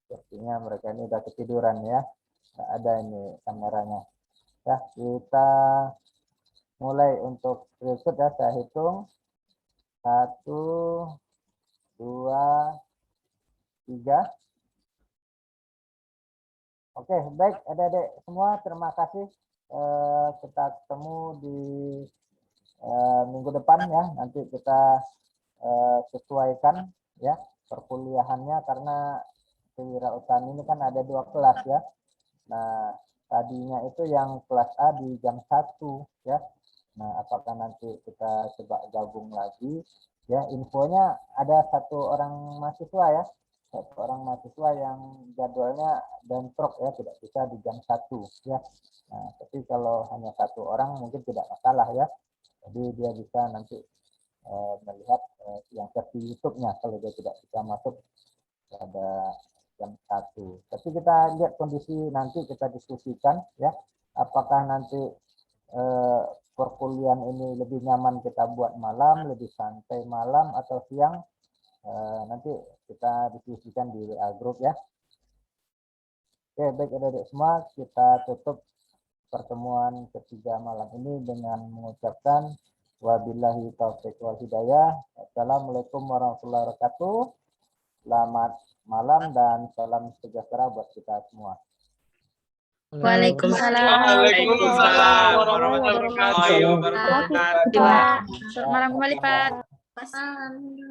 Speaker 1: Sepertinya mereka ini udah ketiduran ya. Nggak ada ini kameranya. Ya, kita mulai untuk screenshot ya. Saya hitung 1, 2, 3. Oke, baik adik-adik semua, terima kasih. Kita ketemu di minggu depan ya. Nanti kita sesuaikan ya perkuliahannya, karena kewirausahaan ini kan ada 2 kelas ya. Nah, tadinya itu yang kelas A di jam 1 ya. Nah, apakah nanti kita coba gabung lagi ya. Infonya ada 1 orang mahasiswa ya. 1 orang mahasiswa yang jadwalnya bentrok ya, tidak bisa di jam 1 ya. Nah, tapi kalau hanya 1 orang mungkin tidak masalah ya. Jadi dia bisa nanti melihat yang versi YouTube-nya kalau dia tidak bisa masuk pada jam 1. Tapi kita lihat kondisi nanti, kita diskusikan ya. Apakah nanti perkuliahan ini lebih nyaman kita buat malam, lebih santai malam atau siang. Nanti kita diskusikan di WA Group ya. Oke, baik adik-adik semua, kita tutup pertemuan ketiga malam ini dengan mengucapkan wabillahi taufiq wal hidayah. Assalamualaikum warahmatullahi wabarakatuh. Selamat malam dan salam sejahtera buat kita semua.
Speaker 18: Waalaikumsalam.
Speaker 11: Waalaikumsalam warahmatullahi wabarakatuh.
Speaker 4: Selamat malam kembali, Pak.